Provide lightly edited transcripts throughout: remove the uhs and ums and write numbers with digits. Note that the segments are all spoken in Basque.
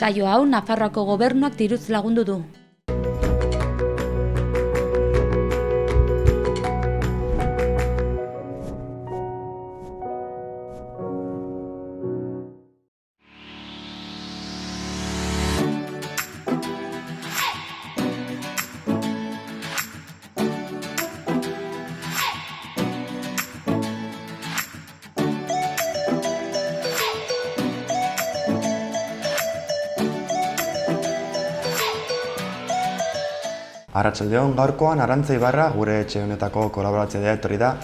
Saio hau Nafarroako gobernuak diruz lagundu du. Arratsaldeon, gaurkoan Arantza Ibarra gure etxe honetako kolaboratzailea etorri da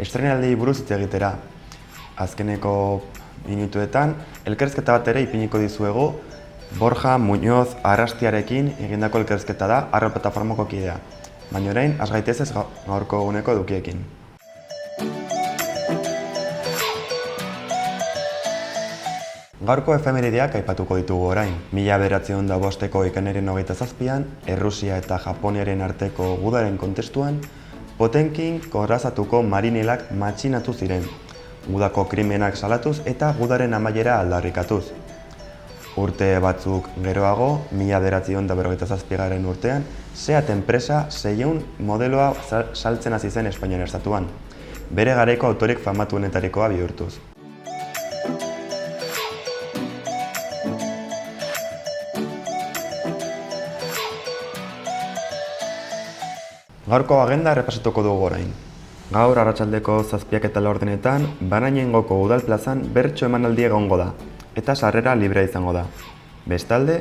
estreinaldiei buruz hitz egitera. Azkeneko minutuetan elkarrizketa bat ere ipiniko dizuegu. Borja Muñoz Arrastiarekin egindako elkarrizketa da, Arro plataformako kidea. Baina orain, has gaitezez gaurko eguneko edukiekin. Gaurko efemerideak aipatuko ditugu orain. 1905ko ekainaren 27an, Errusia eta Japoniaren arteko gudaren kontestuan, Potemkin korrazatuko marinelak matxinatu ziren, gudako krimenak salatuz eta gudaren amaiera aldarrikatuz. Urte batzuk geroago, 1957 urtean, Seat enpresa 600 modeloa saltzen hasi zen Espainian estatuan, bere garaiko autorik famatuenetarikoa bihurtuz. Gaurko agenda errepasatuko dugu orain. Gaur arratsaldeko 7:04 Barainengoko udal plazan bertso emanaldia egongo da, eta sarrera librea izango da. Bestalde,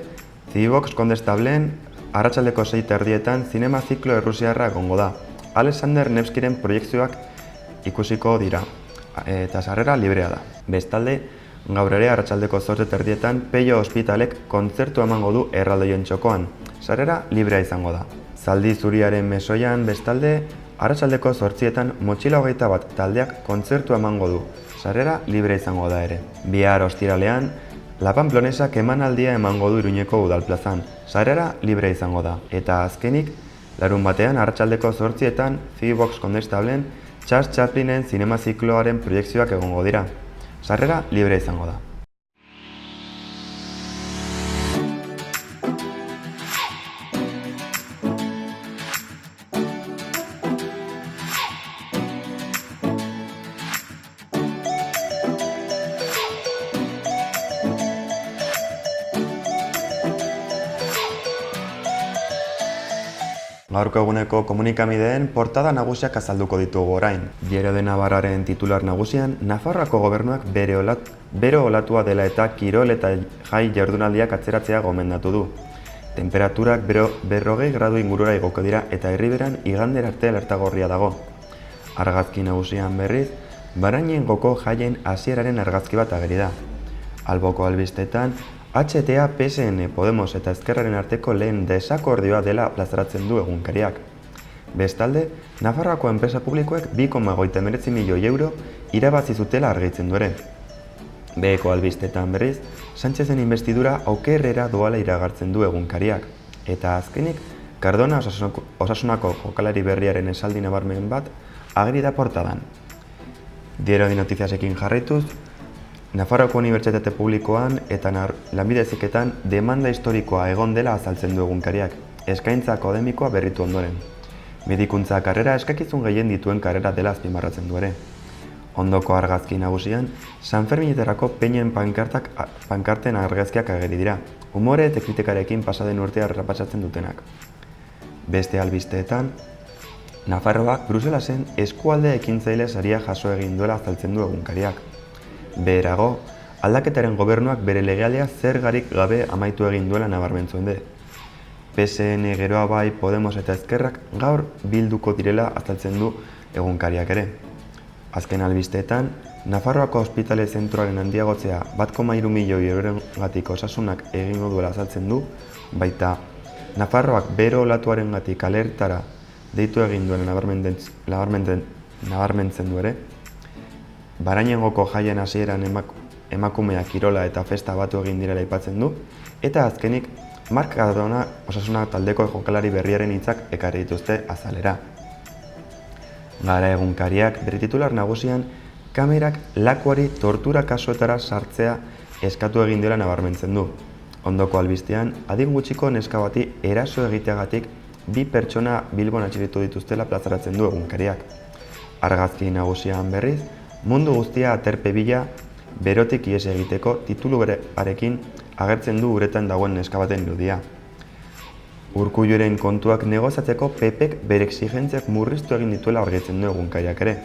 Civivox Kondestableen arratsaldeko 6:30 zinema ziklo errusiarra egongo da. Alexander Nevskiren proiekzioak ikusiko dira, eta sarrera librea da. Bestalde, gaur ere arratsaldeko 8:30 Peio Ospitalek kontzertu emango du erraldoien txokoan. Sarrera librea izango da. Zaldi Zuriaren mesoian bestalde, arratsaldeko 8:00 Motxila 21 taldeak kontzertua emango du. Sarrera libre izango da ere. Bihar ostiralean, La Pamplonesak emanaldia emango du Iruñeko udalplazan. Sarrera libre izango da. Eta azkenik, larunbatean arratsaldeko 8:00 Civivox Kondestableen Charles Chaplinen zinema zikloaren proiekzioak egongo dira. Sarrera libre izango da. Gaurko eguneko komunikabideen portada nagusiak azalduko ditugu orain. Diario de Navarraren titular nagusian, Nafarroako gobernuak bero olatua dela eta kirol eta jai jardunaldiak atzeratzea gomendatu du. Temperaturak 40 gradu ingurura igoko dira eta Erriberan igandera arte alerta gorria dago. Argazki nagusian berriz, Barainengoko jaien hasieraren argazki bat ageri da. Alboko albistetan, HTA, PSN, Podemos eta Ezkerraren arteko lehen desakordioa dela plazaratzen du egunkariak. Bestalde, Nafarroako enpresa publikoek 2,89 milioi euro irabazi zutela argitzen du ere. Beheko albistetan berriz, Sánchezen investidura okerrera doala iragartzen du egunkariak. Eta azkenik, Cardona Osasunako jokalari berriaren esaldi nabarmen bat ageri da portadan. Diario de Notiziasekin jarraituz, Nafarroako Unibertsitate Publikoan eta lanbide heziketan demanda historikoa egon dela azaltzen du egunkariak, eskaintza akademikoa berritu ondoren. Medikuntza karrera eskakizun gehien dituen karrera dela azpimarratzen du ere. Ondoko argazki nagusian, San Ferminetarako peinen pankarten argazkiak ageri dira, umore eta kritikarekin pasaden urtea errepatsatzen dutenak. Beste albisteetan, Nafarroak Bruselasen eskualde ekintzaile saria jaso egin duela azaltzen du egunkariak. Beherago, aldaketaren gobernuak bere legealdia zergarik gabe amaitu egin duela nabarmentzuen du. PSN geroa bai Podemos eta Ezkerrak gaur bilduko direla azaltzen du egunkariak ere. Azken albisteetan, Nafarroako ospitale zentroaren handiagotzea 1,3 milioi eurorengatik osasunak egingo duela azaltzen du, baita Nafarroak bero olatuarengatik alertara deitu egin duela nabarmentzen du ere. Barainengoko jaien hasieran emakumea kirola eta festa batu egin direla aipatzen du, eta azkenik Mark Cardona Osasuna taldeko jokalari berriaren hitzak ekarri dituzte azalera. Gara egunkariak bere titular nagusian kamerak lakuari tortura kasuetara sartzea eskatu egin dela nabarmentzen du. Ondoko albistean, adin gutxiko neska bati eraso egiteagatik 2 pertsona Bilbon atxilotu dituztela plazaratzen du egunkariak. Argazki nagusian berriz, mundu guztia aterpe bila berotik ihes egiteko tituluarekin agertzen du uretan dagoen neska baten irudia. Urkulluren kontuak negoziatzeko PPk bere exigentziak murriztu egin dituela argitzen du egunkariak ere.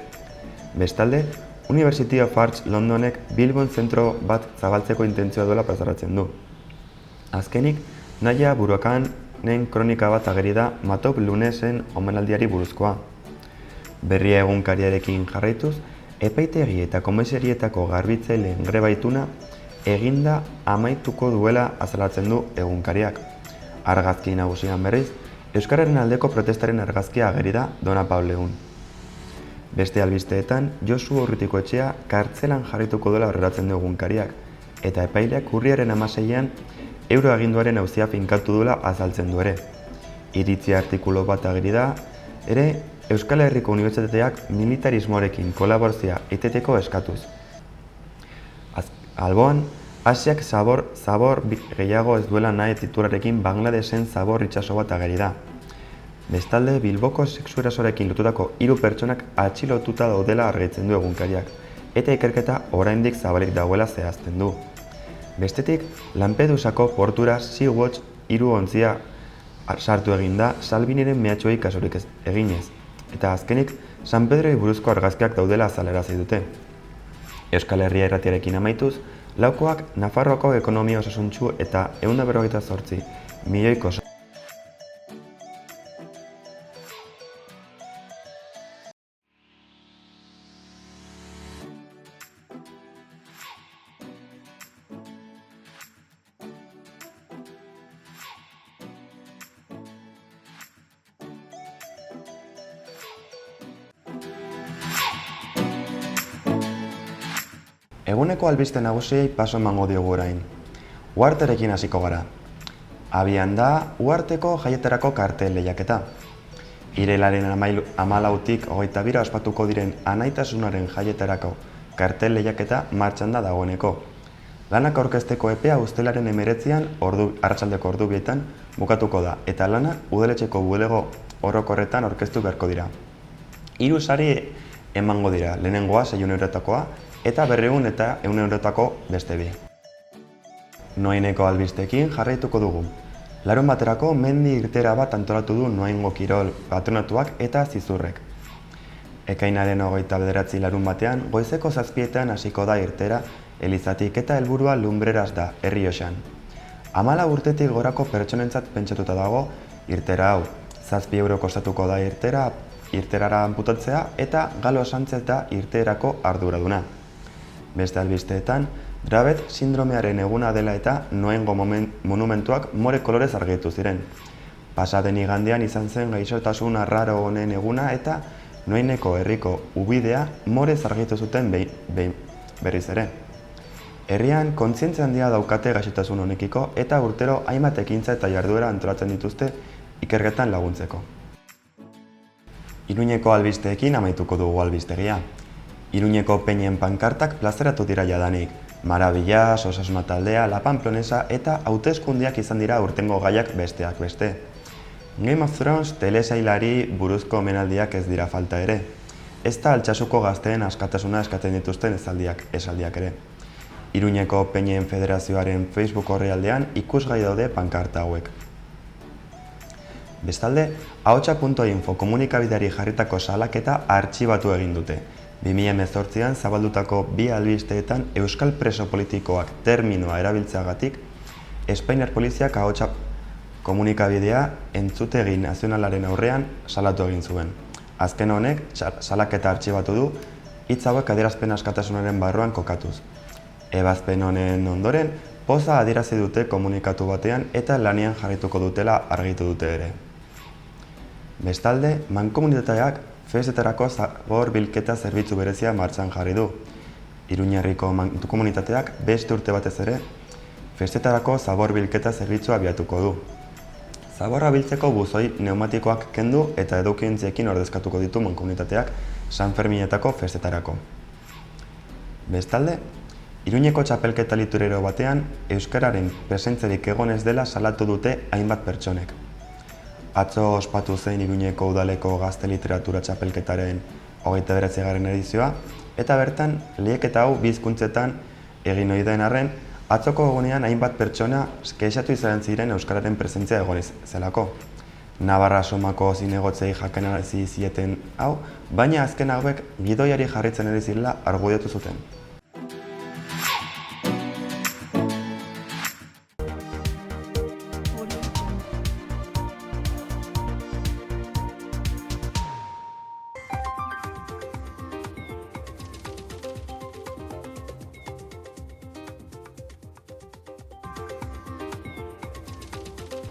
Bestalde, University of Arts Londonek Bilbon zentro bat zabaltzeko intentzioa duela plazaratzen du. Azkenik, Naia Buruakanen kronika bat ageri da Matop Lunesen omenaldiari buruzkoa. Berria egunkariarekin jarraituz, epaitegi eta komisarietako garbitzaileen greba ituna eginda amaituko duela azalatzen du egunkariak. Argazki nagusian berriz, euskararen aldeko protestaren argazkia ageri da Dona Pableun. Beste albisteetan, Josu Urrutikoetxea kartzelan jarrituko duela aurreratzen du egunkariak, eta epaileak urriaren 16an euroaginduaren auzia finkatu duela azaltzen du ere. Iritzi artikulu bat ageri da, ere Euskal Herriko Unibertsitateak militarismoarekin kolaborazioa eteteko eskatuz. Alboan, Asiak zabor gehiago ez duela nahi titularekin Bangladesen zabor itsaso bat ageri da. Bestalde, Bilboko sexu erasoarekin lotutako 3 pertsonak atxilotuta daudela argitzen du egunkariak, eta ikerketa oraindik zabalik dagoela zehazten du. Bestetik, Lampedusako portura Sea-Watch 3 ontzia sartu egin da Salviniren mehatxuei kasurik eginez, eta azkenik, San Pedroi buruzko argazkiak daudela azalerazi dute. Euskal Herria irratiarekin amaituz, laukoak Nafarroako ekonomia osasuntsu eta 158 milioiko Eguneko albiste nagusiei paso emango diogu orain. Uharterekin hasiko gara. Abian da Uharteko jaietarako kartel lehiaketa. Irailaren 14tik 22 ospatuko diren Anaitasunaren jaietarako kartel lehiaketa martxan da dagoeneko. Lanak aurkezteko epea ustelaren 19an arratsaldeko ordu 2etan bukatuko da, eta lanak udaletxeko bulego orokorretan aurkeztu beharko dira. 3 sari emango dira, lehenengoa 600 eurotakoa, eta 200 eta 100 eurotako beste bi. Noaineko albistekin jarraituko dugu. Larun baterako mendi irtera bat antolatu du Noaingo Kirol Patronatuak eta Zizurrek. Ekainaren 29 larun batean, goizeko 7etan hasiko da irtera Elizatik eta helburua Lumbreras da, Errioxan. 14 urtetik gorako pertsonentzat pentsatuta dago irtera hau. 7 euro kostatuko da irterara anputatzea eta Galo Sánchez da irterako arduraduna. Beste albisteetan, Dravet sindromearen eguna dela eta Noaingo monumentuak more kolorez argitu ziren. Pasaden igandean izan zen gaixotasun arraro honen eguna eta Noaineko herriko ubidea morez argitu zuten berriz ere. Herrian kontzientzia handia daukate gaixotasun honekiko eta urtero hainbat ekintza eta jarduera antolatzen dituzte ikerketan laguntzeko. Iruñeko albisteekin amaituko dugu albistegia. Iruñeko peinen pankartak plazaratu dira jadanik. Marabillas, Osasuna taldea, La Pamplonesa eta hauteskundeak izan dira urtengo gaiak besteak beste. Game of Thrones telesailari buruzko omenaldiak ez dira falta ere. Ez da Altsasuko gazteen askatasuna eskatzen dituzten esaldiak ere. Iruñeko Peinen Federazioaren Facebook orrialdean ikusgai daude pankarta hauek. Bestalde, ahotsa.info komunikabideari jarritako salaketa artxibatu egin dute. 2018an zabaldutako 2 albisteetan euskal preso politikoak terminoa erabiltzeagatik, Espainiar poliziak ahotsa komunikabidea entzutegi nazionalaren aurrean salatu egin zuen. Azken honek salaketa artxibatu du hitz hauek adierazpen askatasunaren barruan kokatuz. Ebazpen honen ondoren, poza adierazi dute komunikatu batean eta lanean jarrituko dutela argitu dute ere. Bestalde, mankomunitateak festetarako zabor bilketa zerbitzu berezia martxan jarri du. Iruñerriko mankomunitateak beste urte batez ere, festetarako zabor bilketa zerbitzua abiatuko du. Zaborra biltzeko buzoi pneumatikoak kendu eta edukiontziekin ordezkatuko ditu mankomunitateak San Ferminetako festetarako. Bestalde, Iruñeko txapelketa liturero batean, euskararen presentzerik egon ez dela salatu dute hainbat pertsonek. Atzo ospatu zen Iruñeko udaleko gazte literatura txapelketaren 29. edizioa, eta bertan, lehiaketa hau bi hizkuntzetan egin ohi den arren, atzoko egunean hainbat pertsona kexatu izan ziren euskararen presentzia egon zelako. Navarra Somako zinegotzei jakinarazi zieten hau, baina azken hauek gidoiari jarritzen ari zirela argudiotu zuten.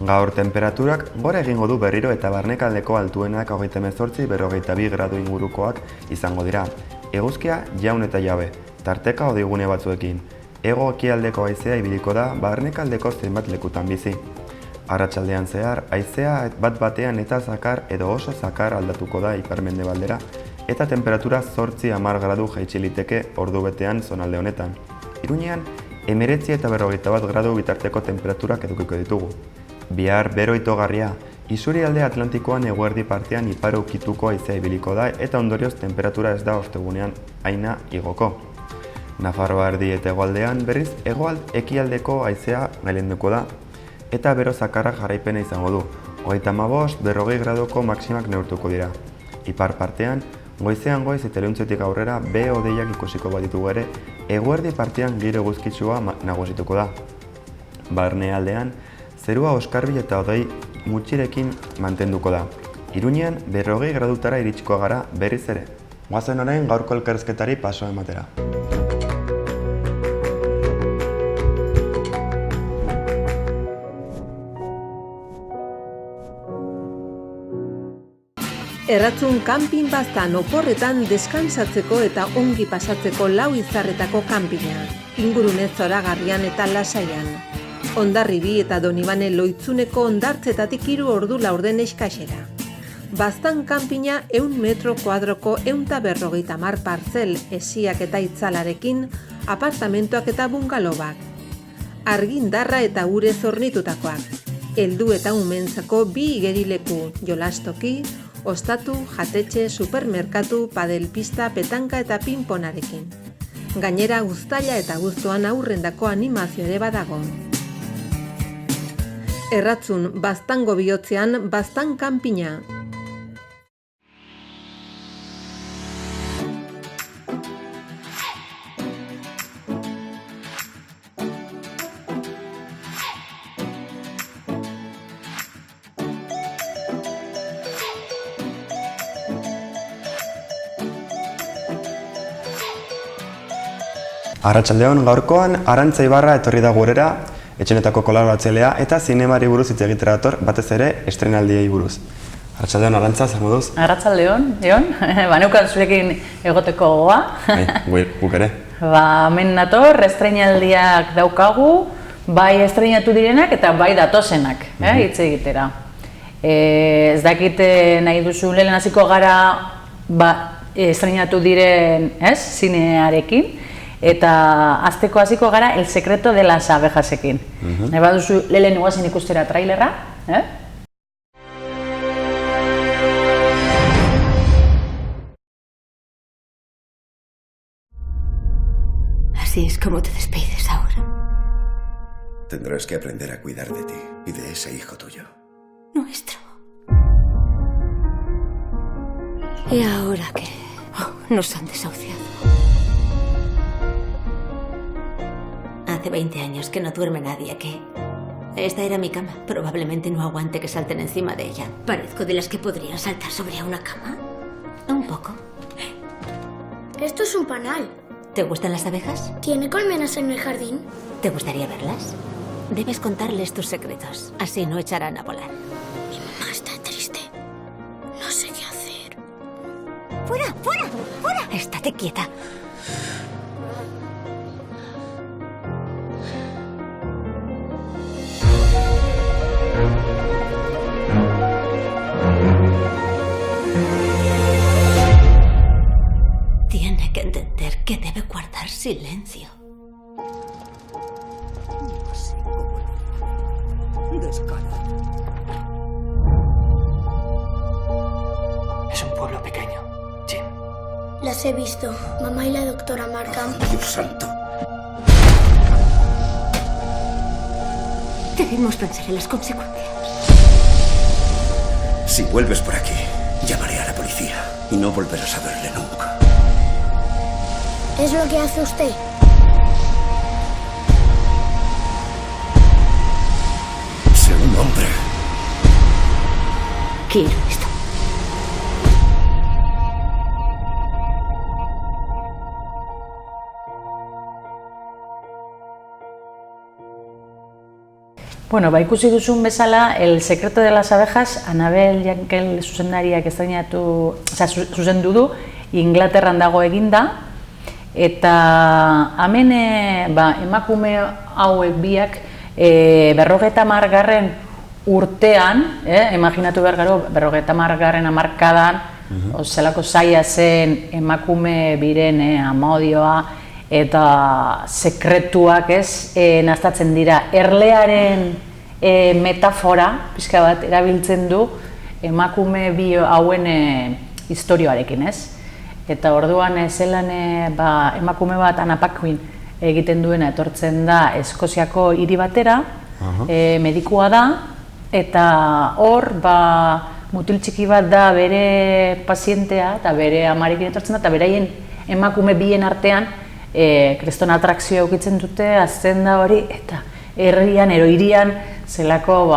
Gaur temperaturak gora egingo du berriro eta barnekaldeko altuenak 38–42 gradu ingurukoak izango dira. Eguzkia jaun eta jabe, tarteka hodeigune batzuekin. Hego-ekialdeko haizea ibiliko da barnekaldeko zenbait lekutan bizi. Arratsaldean zehar, haizea bat-batean eta zakar edo oso zakar aldatuko da ipar-mendebaldera eta temperatura 8–10 gradu jaitsi liteke ordubetean zonalde honetan. Iruñean, 19 eta 41 gradu bitarteko temperaturak edukiko ditugu. Bihar bero itogarria, isurialde Atlantikoan eguerdi partean ipar ukituko haizea ibiliko da eta ondorioz temperatura ez da ostegunean haina igoko. Nafarroa erdi eta hegoaldean berriz ekialdeko haizea gailenduko da eta bero zakarra jarraipena izango du. 35–40 graduko maximak neurtuko dira. Ipar partean, goizean goiz eta iluntzetik aurrera behe-hodeiak ikusiko baditugu ere, eguerdi partean giro eguzkitsua nagusituko da. Barnealdean, zerua oskarbi eta hodei mutxirekin mantenduko da. Iruñean 40 gradutara iritsiko gara berriz ere. Goazen orain gaurko elkarrizketari paso ematera. Erratzun kanpin baztan oporretan deskansatzeko eta ongi pasatzeko lau izarretako kanpina, ingurune zoragarrian eta lasaian. Hondarribi eta Donibane Loitzuneko hondartzetatik 3 ordu laurden eskaxera. Baztan kanpina 100 metro kuadroko 150 partzel esiak eta itzalarekin, apartamentoak eta bungalobak. Argindarra eta ure zornitutakoak. Heldu eta umentzako 2 igerileku, jolastoki, ostatu, jatetxe, supermerkatu, padelpista, petanka eta pinponarekin. Gainera uztaila eta abuztuan aurrendako animazio ere badago. Erratzun, baztango bihotzean, baztan kanpina. Arratsaldeon gaurkoan Arantza Ibarra etorri da gurera, etxenetako kolaboratzailea eta zinemari buruz hitz egitera dator, batez ere estrenaldiei buruz. Arratsaldeon Arantza, zer moduz? Arratsaldeon, Eon. Baneukan zurekin egoteko gogoa. Guk ere. Hemen nator, estreinaldiak daukagu, bai estreinatu direnak eta bai datozenak, hitz egitera. Ez dakit nahi duzu lehen hasiko gara estreinatu diren zinearekin, eta azteko hasiko gara El secreto de las abejasekin. Nahi baduzu lehen guazen ikustera trailerra, Así es como te despides ahora. Tendrás que aprender a cuidar de ti y de ese hijo tuyo. Nuestro. ¿Y ahora qué? Nos han desahuciado. Hace 20 años que no duerme nadie aquí. Esta era mi cama. Probablemente no aguante que salten encima de ella. ¿Parezco de las que podrían saltar sobre una cama? Un poco. Esto es un panal. ¿Te gustan las abejas? ¿Tiene colmenas en el jardín? ¿Te gustaría verlas? Debes contarles tus secretos. Así no echarán a volar. Mi mamá está triste. No sé qué hacer. ¡Fuera! ¡Fuera! ¡Fuera! Estate quieta. Tiene que entender que debe guardar silencio. así como el descarado. Es un pueblo pequeño, Jim. Las he visto. Mamá y la doctora Markham. Dios santo. Debemos pensar en las consecuencias. Si vuelves por aquí, llamaré a la policía y no volverás a verle nunca. Es lo que hace usted. Sé un hombre. Quiero esto. Bueno, ikusi duzun bezala, El secreto de las abejas, Annabel Jankel zuzendariak zuzendu du, Inglaterran dago eginda, eta hemen emakume hauek biak 50. urtean, imaginatu behar gero, 50. hamarkadan, zelako zaila zen emakume biren amodioa, eta sekretuak naztatzen dira. Erlearen metafora, pixka bat, erabiltzen du emakume bi hauen istorioarekin, ez? Eta orduan zelan emakume bat Anna Paquin egiten duena etortzen da Eskoziako hiri batera, medikua da, eta hor mutil txiki bat da bere pazientea, eta bere amarekin etortzen da, eta beraien emakume bien artean kriston atrakzioa eukitzen dute, azten da hori, eta herrian, hirian, zelako,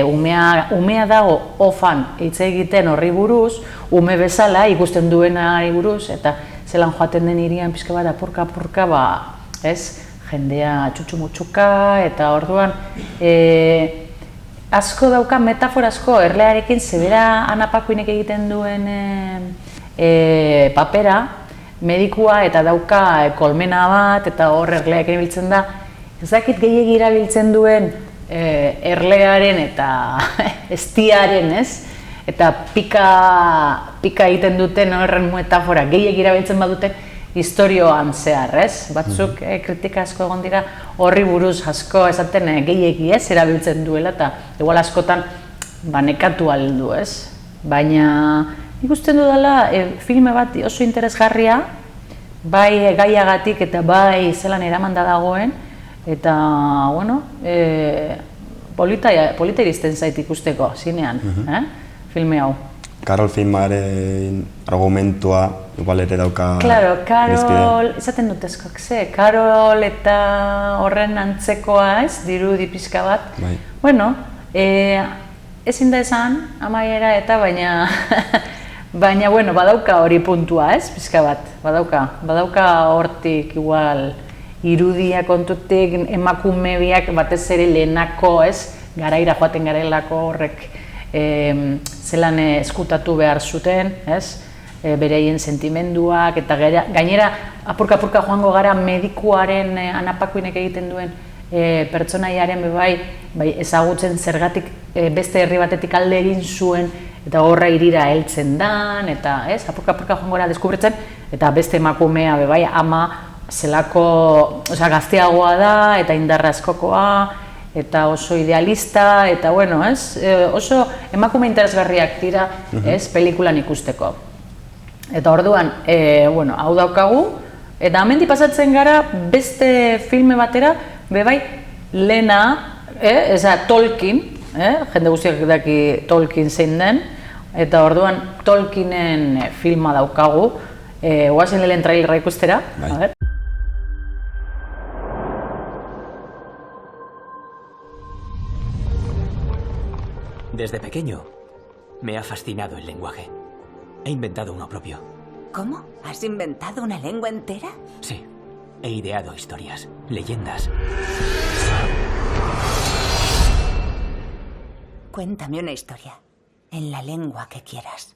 umea dago ofan hitz egiten horri buruz, ume bezala ikusten duenari buruz, eta zelan joaten den hirian pixka bat apurka, jendea txutxu-mutxuka, eta orduan asko dauka, metafora asko, erlearekin zebera Anna Paquinek egiten duen papera, medikua eta dauka kolmena bat, eta hor erleak erabiltzen da. Ez dakit gehiegi erabiltzen duen erlearen eta estiaren, eta pika egiten duten horren metafora gehiegi erabiltzen badute historioan zehar, batzuk kritika asko egon dira horri buruz asko esaten gehiegi erabiltzen duela, eta igual askotan nekatu aldu, baina ikusten dudala filme bat oso interesgarria, bai gaiagatik eta bai zelan eramanda dagoen, eta, polita iristen zait ikusteko, zinean, filme hau. Karol filmaren argumentua igual ere dauka... Claro, Karol, izaten dut eskok, Karol eta horren antzekoa dirudi pixka bat. Bueno, ezin da esan, amaiera eta baina... Baina, badauka hori puntua, pixka bat, badauka hortik igual irudia kontutik emakume biak batez ere lehenako, garaira joaten garelako horrek zelan eskutatu behar zuten, bereien sentimenduak, eta gainera apurka joango gara medikuaren Anna Paquinek egiten duen pertsonaiaren bai ezagutzen zergatik beste herri batetik alde egin zuen, eta horra irira heltzen dan, eta apurka joango gara deskubritzen, eta beste emakumea bai ama zelako gazteagoa da, eta indarra askokoa, eta oso idealista, eta oso emakume interesgarriak dira pelikulan ikusteko. Eta orduan, hau daukagu, eta hemendik pasatzen gara beste filme batera, bebai, Lena, Tolkien, jende guztiak daki Tolkien zein den, eta orduan Tolkienen filma daukagu, guazen lehen trailerra ikustera, a ver. Desde pequeño me ha fascinado el lenguaje. He inventado uno propio. ¿Cómo? ¿Has inventado una lengua entera? Sí. He ideado historias, leyendas. Cuéntame una historia, en la lengua que quieras.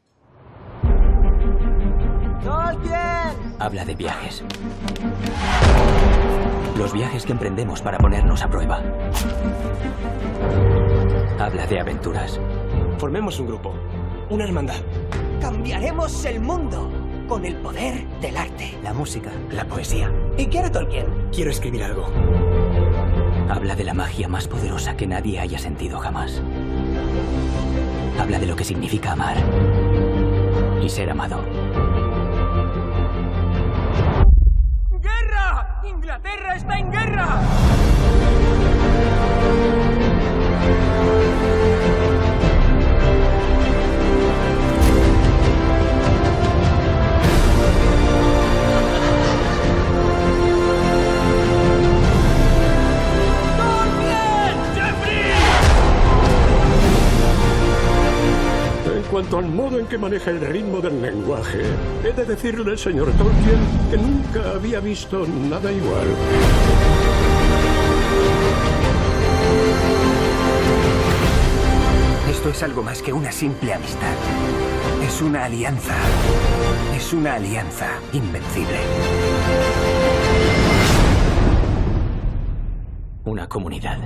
¡Tolkien! Habla de viajes. Los viajes que emprendemos para ponernos a prueba. Habla de aventuras. Formemos un grupo, una hermandad. Cambiaremos el mundo con el poder del arte. La música, la poesía. ¿Y qué hará Tolkien? Quiero escribir algo. Habla de la magia más poderosa que nadie haya sentido jamás. Habla de lo que significa amar y ser amado. ¡Guerra! ¡Inglaterra está en guerra! En cuanto al modo en que maneja el ritmo del lenguaje, he de decirle al señor Tolkien que nunca había visto nada igual. Esto es algo más que una simple amistad. Es una alianza. Es una alianza invencible. Una comunidad.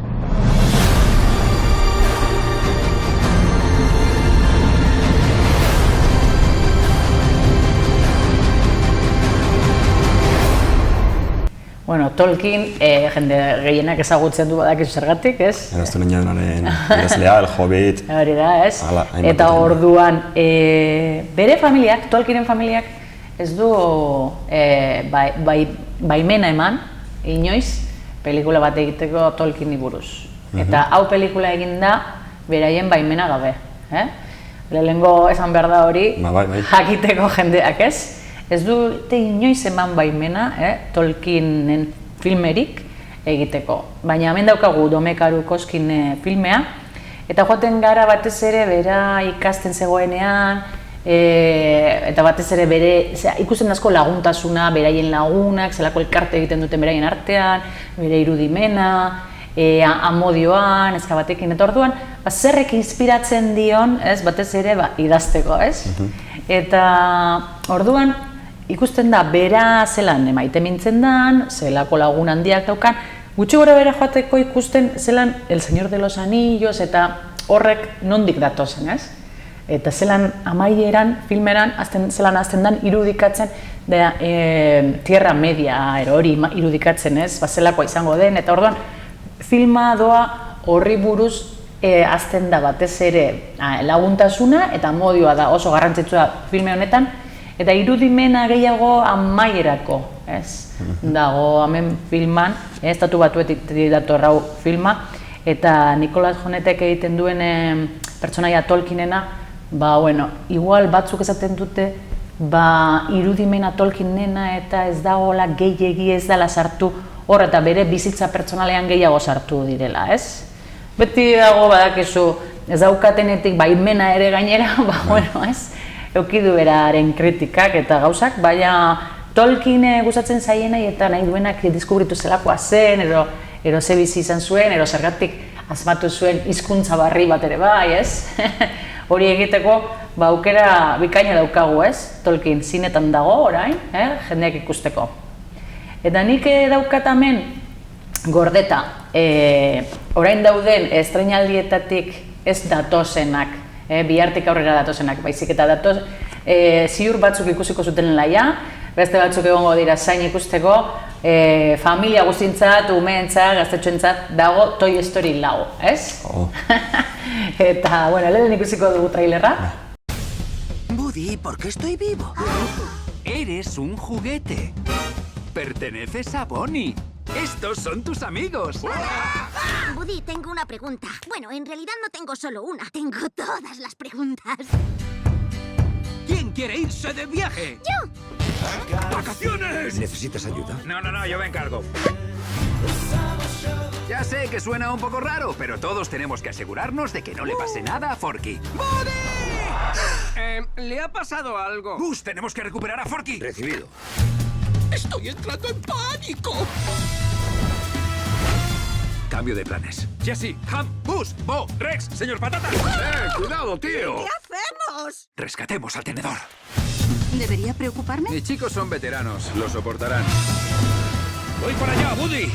Bueno, Tolkien, jende gehienak ezagutzen du badakizu zergatik, ez? Eraztu niñadenaren idazlea, El Hobbit... Hori da, ez? Eta orduan, bere familiak, Tolkienen familiak, ez du baimena eman, inoiz, pelikula bat egiteko Tolkieni buruz. Eta hau pelikula egin da, beraien baimena gabe. Lehenengo esan behar da hori, jakiteko jendeak, ez? Ez dute inoiz eman baimena, Tolkienen filmerik egiteko. Baina hemen daukagu Domekaru Koskin filmea, eta joaten gara batez ere bera ikasten zegoenean, eta batez ere bere, ikusten asko laguntasuna, beraien lagunak, zelako elkarte egiten duten beraien artean, bere irudimena, amodioan, ezkabatekin, eta orduan, zerrek inspiratzen dion, batez ere idazteko, ez? Eta orduan, ikusten da, bera zelan maite mintzen dan, zelako lagun handiak daukan, gutxi gora bera joateko ikusten zelan El Señor de los Anillos eta horrek nondik datozen, ez? Eta zelan amaieran, filmeran, zelan azten dan irudikatzen Tierra Media hori irudikatzen, ez? Zelakoa izango den, eta orduan filma doa horri buruz azten da batez ere laguntasuna eta modioa da oso garrantzitsua filme honetan, eta irudimena gehiago amaierako, ez? Dago hemen filman, Estatu Batuetik dator hau filma, eta Nicholas Honetek egiten duen pertsonaia Tolkienena, igual batzuk esaten dute, irudimena Tolkienena eta ez dagoela gehiegi ez dela sartu hor eta bere bizitza pertsonalean gehiago sartu direla, ez? Beti dago badakizu ez daukatenetik baimena ere gainera, ez? Eukidu beraren kritikak eta gauzak, baina Tolkien gustatzen zaienai eta nahi duenak deskubritu zelakoa zen, ero ze bizi izan zuen, ero zergatik asmatu zuen hizkuntza barri bat ere bai, ez? Hori egiteko, aukera bikaina daukagu, ez? Tolkien zinetan dago orain, jendeak ikusteko. Eta nik daukat hemen gordeta, orain dauden estreinaldietatik ez datozenak, bihartik aurrera datozenak, baizik eta ziur batzuk ikusiko zuten laia, beste batzuk egongo dira zain ikusteko, familia guztintzat, umeentzat, gaztetxoentzat dago Toy Story 4, ez? Eta, lehen ikusiko dugu trailerra. Woody, ¿por qué estoy vivo? Eres un juguete. Perteneces a Bonnie. Estos son tus amigos. Woody, tengo una pregunta. Bueno, en realidad no tengo solo una. Tengo todas las preguntas. ¿Quién quiere irse de viaje? ¡Yo! ¡Vacaciones! ¿Necesitas ayuda? No, yo me encargo. Ya sé que suena un poco raro, pero todos tenemos que asegurarnos de que no le pase nada a Forky. ¡Buddy! ¿Le ha pasado algo? Gus, tenemos que recuperar a Forky. Recibido. ¡Estoy entrando en pánico! Cambio de planes. Jesse, Ham, Gus, Bo, Rex, señor Patata. ¡Cuidado, tío! ¿Qué hacemos? Rescatemos al tenedor. ¿Debería preocuparme? Mis chicos son veteranos, lo soportarán. ¡Voy por allá, Woody!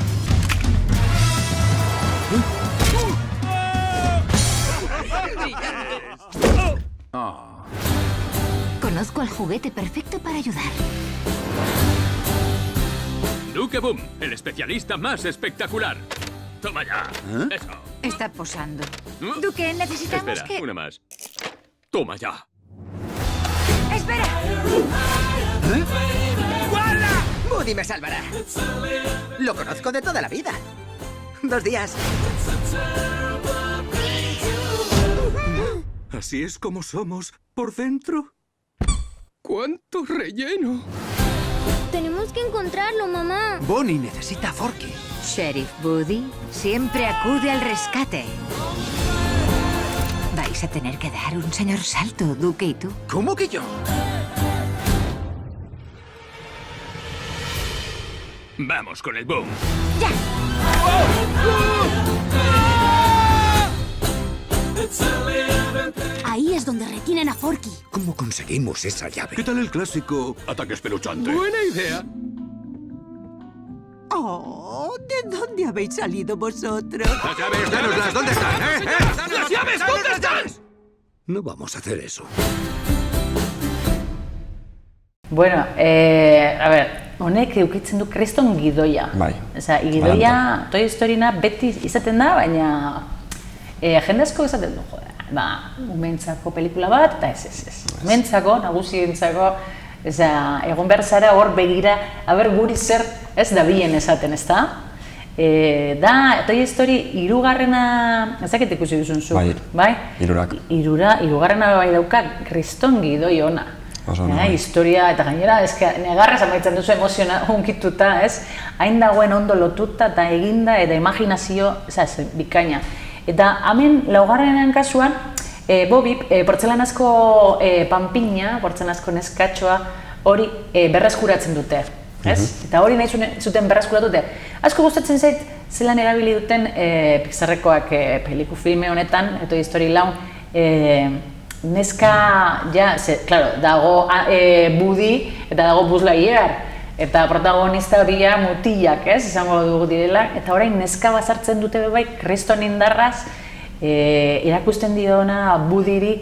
Conozco al juguete perfecto para ayudar. Duke Boom, el especialista más espectacular. Toma ya. Eso. Está posando. Duque, necesitamos Espera, que... una más. Toma ya. ¡Espera! ¡Guarda! Woody me salvará. Lo conozco de toda la vida. 2 días. ¿Así es como somos por dentro? ¡Cuánto relleno! Tenemos que encontrarlo, mamá. Bonnie necesita a Forky. Sheriff Woody siempre acude al rescate. Vais a tener que dar un señor salto, Duque y tú. ¿Cómo que yo? Vamos con el boom. ¡Ya! Ahí es donde retienen a Forky. ¿Cómo conseguimos esa llave? ¿Qué tal el clásico ataque espeluznante? Buena idea. Oh, ¿de dónde habéis salido vosotros? ¡Las llaves, ¡Dánoslas! ¿Dónde están? ¡Las llaves! ¿Dónde están? No vamos a hacer eso. Bueno, a ver, honek eukitzen du kriston gidoia. Bai. Osea, gidoia Toy Storyna beti izaten da, baina jende asko izaten du, umeentzako pelikula bat, eta ez. Umeentzako, nagusientzako, egon behar zara hor begira, guri zer ez da bien esaten, ezta? Da, Toy Story 3. Ezakit ikusi duzun zu, bai? 3. Hirugarrena bai dauka kriston gidoi ona. Historia, eta gainera, negarrez amaitzen duzu emoziona hunkituta, ez? Hain dagoen ondo lotuta eta eginda eta imaginazio, bikaina. Eta hemen, 2. kasuan, Bobby, portzelanazko panpina, portzelanazko neskatxoa, hori berreskuratzen dute, ez? Eta hori nahi zuten berreskuratu dute. Asko gustatzen zait, zelan erabili duten Pixarrekoak peliku filme honetan, Toy Story 4, neska, claro, dago Woody eta dago Buzz Lightyear. Eta protagonista bia mutilak, ez, izango dugu direla. Eta orain neska bazartzen dute bai, kriston indarraz, erakusten diona Woodyri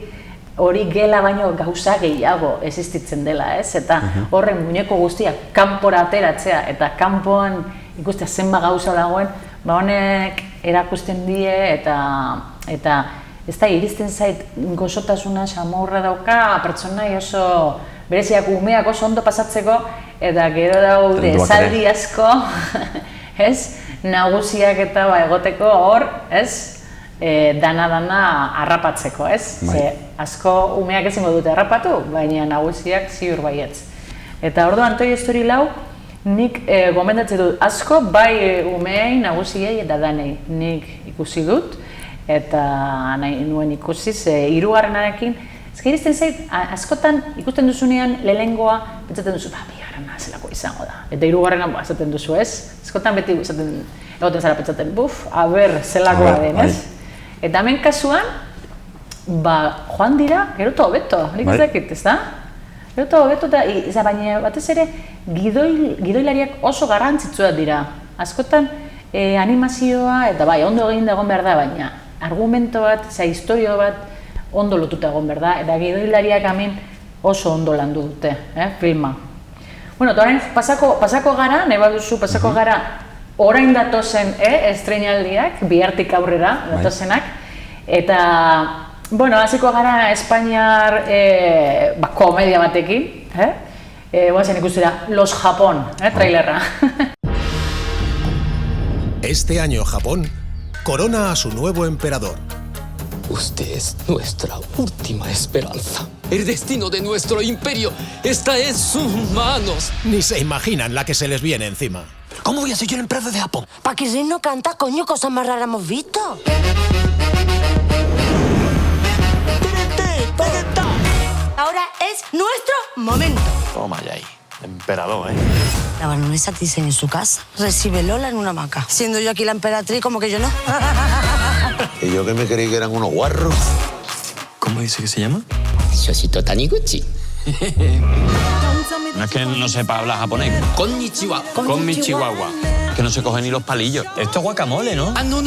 hori gela baino gauza gehiago existitzen dela, ez? Eta horren muñeko guztiak kanpora ateratzea eta kanpoan ikustea zenba gauza dagoen, honek erakusten die eta ez da, iristen zait gozotasuna, xamurra dauka, pertsonai oso bereziak umeak oso ondo pasatzeko, eta gero daude esaldi asko, ez? Nagusiak eta egoteko hor, ez? Dana harrapatzeko, ez? Ze asko umeak ezingo dute harrapatu, baina nagusiak ziur baietz. Eta orduan Toy Story 4, nik gomendatzen dut asko, bai umeei, nagusiei eta danei. Nik ikusi dut, eta nahi nuen ikusi, ze 3. iristen zait, askotan ikusten duzunean lehengoa, pentsatzen duzu, bigarrena zelako izango da. Eta 3. esaten duzu, ez? Askotan beti egoten zara pentsatzen, zelakoa den, ez? Eta hemen kasuan, joan dira, gero eta hobeto, nik ez dakit, ez da? Gero eta hobeto, eta baina batez ere, gidoilariak oso garrantzitsuak dira. Askotan, animazioa, eta ondo egin egon behar da, baina argumento bat, historio bat, ondo lotuta egon behar da, eta gidoilariak hemen oso ondo landu dute, filma. Bueno, eta orain pasako gara, nahi baduzu pasako gara, orain datozen estreinaldiak, bihartik aurrera datozenak, eta, bueno, hasiko gara Espainiar komedia batekin, guazen ikustera, Los Japón, trailerra. Este año Japón corona a su nuevo emperador. Usted es nuestra última esperanza. El destino de nuestro imperio está en sus manos. Ni se imaginan la que se les viene encima. ¿Cómo voy a ser yo el emperador de Japón? ¿Para qué si no canta, coño? Cosas más raras hemos visto. Ahora es nuestro momento. Toma ya ahí. Emperador, La baronesa te dice en su casa, recibe Lola en una hamaca. Siendo yo aquí la emperatriz, como que yo no. ¿Y yo que me creí que eran unos guarros? ¿Cómo dice que se llama? Yoshito Taniguchi. No es que no sepa hablar japonés. Konnichiwa. Con mi chihuahua. Que no se coge ni los palillos. Esto es guacamole, ¿no? No.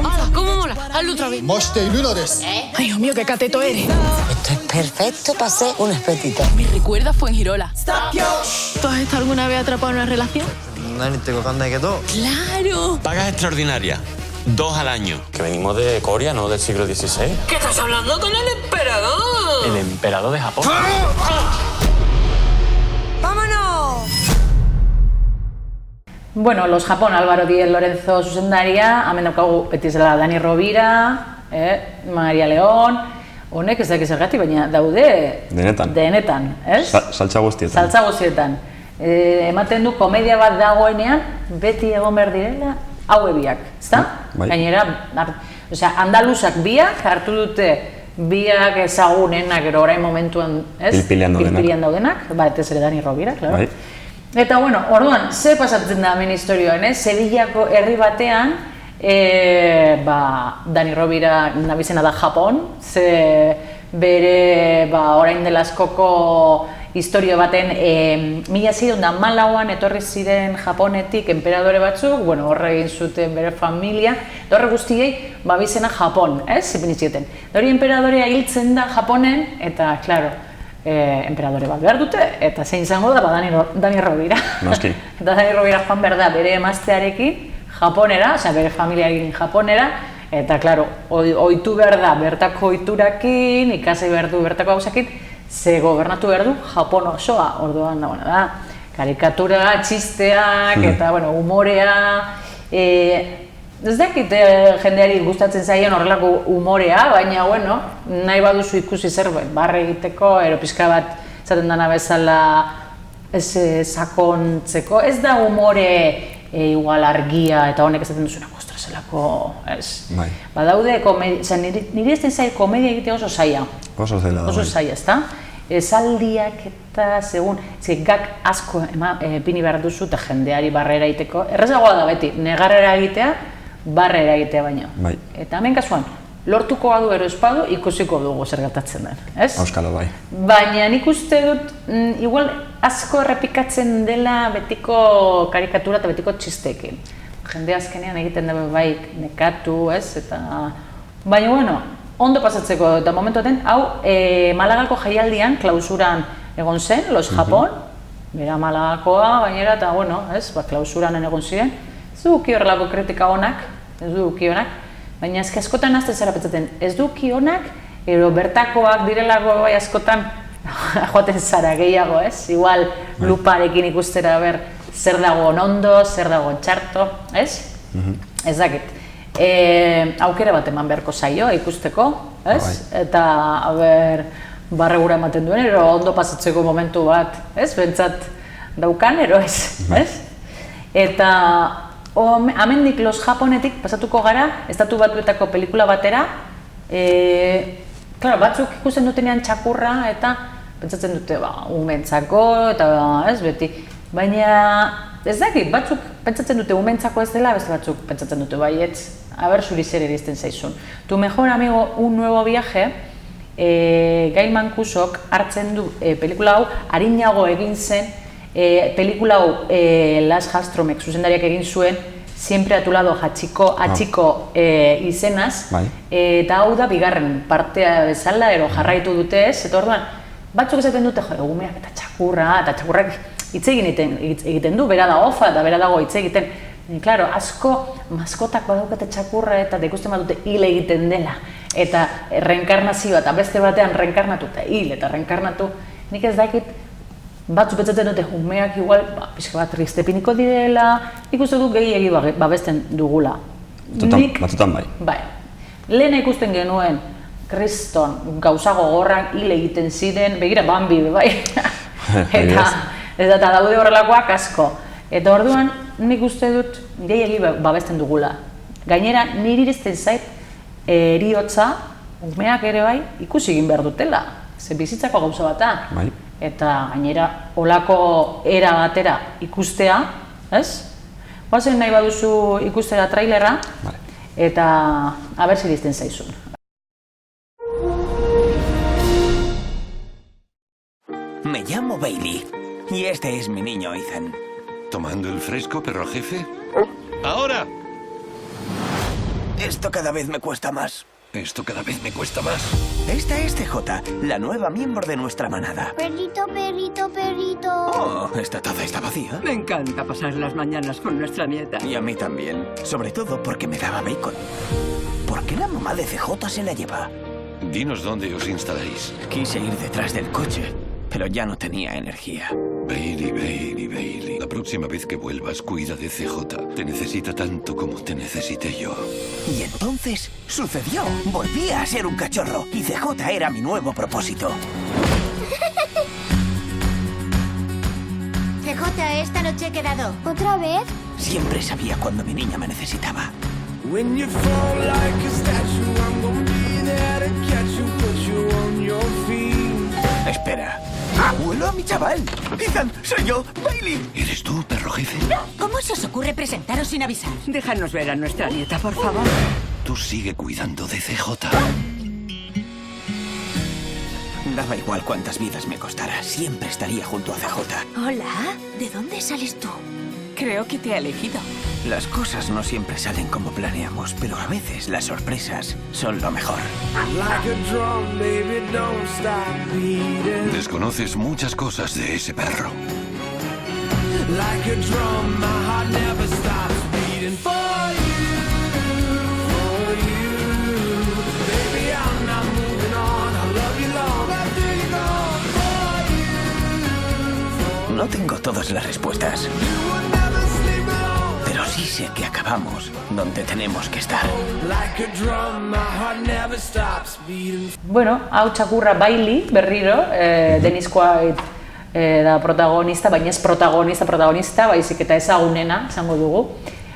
¡Hala! ¿Cómo mola? Hazlo otra vez. Moste y Lunodes. Ay, Dios mío, qué cateto eres. Esto es perfecto para hacer un espetito. Me recuerda a Fuengirola. ¿Tú has estado alguna vez atrapado en una relación? ¡Claro! Pagas extraordinarias. 2 al año. Que venimos de Corea, no del siglo XVI. ¿Qué estás hablando con el emperador? El emperador de Japón. ¡Vámonos! Bueno, los Japón, Álvaro Díez Lorenzo zuzendaria, hemen daukagu beti zela Dani Rovira, Maria León, honek ez dakiz zergatik, baina daude denetan, ez? Saltza guztietan. Saltza guztietan. Ematen du komedia bat dagoenean, beti egon behar direla, haue biak, ezta? Gainera, andaluzak biak hartu dute biak ezagunenak, gero orain momentuan, ez? Pilpilian daudenak, eta ez ere Dani Rovira, klaro. Eta, bueno, orduan, ze pasatzen da hemen historioan, Sevillako herri batean, Dani Rovira nabizena da Japon, ze bere orain dela askoko historio baten 1614an etorri ziren Japonetik enperadore batzuk, bueno, horre egin zuten bere familia, eta horre guztiei bizena Japon, zipin izioten. Hori enperadorea hiltzen da Japonen, eta, klaro, enperadore bat behar dute, eta zein izango da, Dani Rovira. Noski. Eta Dani Rovira joan behar da bere emaztearekin Japonera, bere familiarekin Japonera, eta, klaro, ohitu behar da bertako ohiturakin, ikasi behar du bertako gauzakin, ze gobernatu behar du Japon osoa, orduan, da, karikatura, txisteak, eta, umorea, ez dakit jendeari gustatzen zaien horrelako umorea, baina, nahi baduzu ikusi zerbait, barre egiteko, pixka bat, zaten dana bezala, sakontzeko, ez da umore igual argia, eta honek ezaten duzuna, ostra, zelako, ez? Badaude, nire ez den zai komedia egitea oso zaila. Oso zaila da. Oso zaila, ez da? Esaldiak eta segun, gak asko pini behar duzu eta jendeari barrera egiteko. Errezagoa da beti, negarrera egitea, barrera egitea baino. Eta hemen kasuan, lortuko badu ero espadu, ikusiko dugu zer gertatzen den, ez? Auskalo bai. Baina nik uste dut, igual asko errepikatzen dela betiko karikatura eta betiko txistekin. Jende azkenean egiten dabe bai nekatu, ez? Eta... Baina, ondo pasatzeko eta momentuaten, hau Malagako jaialdian, klausuran egon zen, Los Japón, bera Malagakoa, gainera, eta, klausuran egon ziren, ez duki horrelako kritika honak, ez duki honak, baina ezke askotan azte zera petzaten, ez duki honak, bertakoak direlako bai askotan, joaten zara gehiago, ez? Igual luparekin ikustera zer dago ondo, zer dago txarto, ez? Ez dakit. Aukera bat eman beharko zaio ikusteko, ez? Eta, barregura ematen duen, ondo pasatzeko momentu bat, ez? Bentsat daukan, ez? Eta, amendik Los Japonetik pasatuko gara, Estatu Batuetako pelikula batera, batzuk ikusten dutenean txakurra eta pentsatzen dute umentzako eta ez beti, baina ez dakit, batzuk pentsatzen dute umentzako ez dela, beste batzuk pentsatzen dute baietz, aber zuri zer iristen zaizun. Tu mejor amigo, un nuevo viaje, Gail Mankusok hartzen du pelikula hau, arinago egin zen, pelikula hau Las Hastromek zuzendariak egin zuen, Siempre a tu lado Hachiko izenaz, eta hau da bigarren partea bezala, jarraitu dute ez, eta orduan, batzuk esaten dute, egumeak eta txakurrak hitz egiten du, bera da ofa eta bera dago hitz egiten. Claro, asko maskotak badaukate txakurra eta ikusten badute hil egiten dela, eta reenkarnazioa eta beste batean reenkarnatu eta hil eta reenkarnatu, nik ez dakit, batzu petzaten dute umeak igual, pixka bat tristepiniko direla, ikusten du gehiegi babesten dugula. Batzutan bai. Bai. Lehena ikusten genuen, kriston gauza gogorrak hil egiten ziren, begira Bambi, bai. Eta daude horrelakoak asko. Eta orduan, nik uste dut gehiegi babesten dugula. Gainera, niri iristen zait heriotza, umeak ere bai, ikusi egin behar dutela. Ze bizitzako gauza bata. Eta gainera, olako era batera ikustea, ez? Guazen nahi baduzu ikustera trailera, eta aber zer iristen zaizun. Me llamo Bailey, y este es mi niño Ethan. ¿Tomando el fresco, perro jefe? ¡Ahora! Esto cada vez me cuesta más. Esto cada vez me cuesta más. Esta es TJ, la nueva miembro de nuestra manada. Perrito, perrito, perrito. Oh, esta taza está vacía. Me encanta pasar las mañanas con nuestra nieta. Y a mí también. Sobre todo porque me daba bacon. ¿Por qué la mamá de CJ se la lleva? Dinos dónde os instaláis. Quise ir detrás del coche, pero ya no tenía energía. Bailey. La próxima vez que vuelvas, cuida de CJ. Te necesita tanto como te necesité yo. Y entonces sucedió. Volví a ser un cachorro y CJ era mi nuevo propósito. CJ, esta noche he quedado. ¿Otra vez? Siempre sabía cuando mi niña me necesitaba. Espera. ¡Abuelo, mi chaval! Ethan, soy yo, Bailey. ¿Eres tú, perro jefe? ¿Cómo se os ocurre presentaros sin avisar? Déjanos ver a nuestra nieta, por favor. Tú sigue cuidando de CJ. Daba igual cuántas vidas me costara. Siempre estaría junto a CJ. Hola, ¿de dónde sales tú? Creo que te ha elegido. Las cosas no siempre salen como planeamos, pero a veces las sorpresas son lo mejor. Desconoces muchas cosas de ese perro. No tengo todas las respuestas. Pero sí sé que acabamos donde tenemos que estar. Bueno, hau txakurra Bailey, berriro, Dennis Quaid da protagonista, baina ez protagonista, baizik eta ezagunena, esango dugu.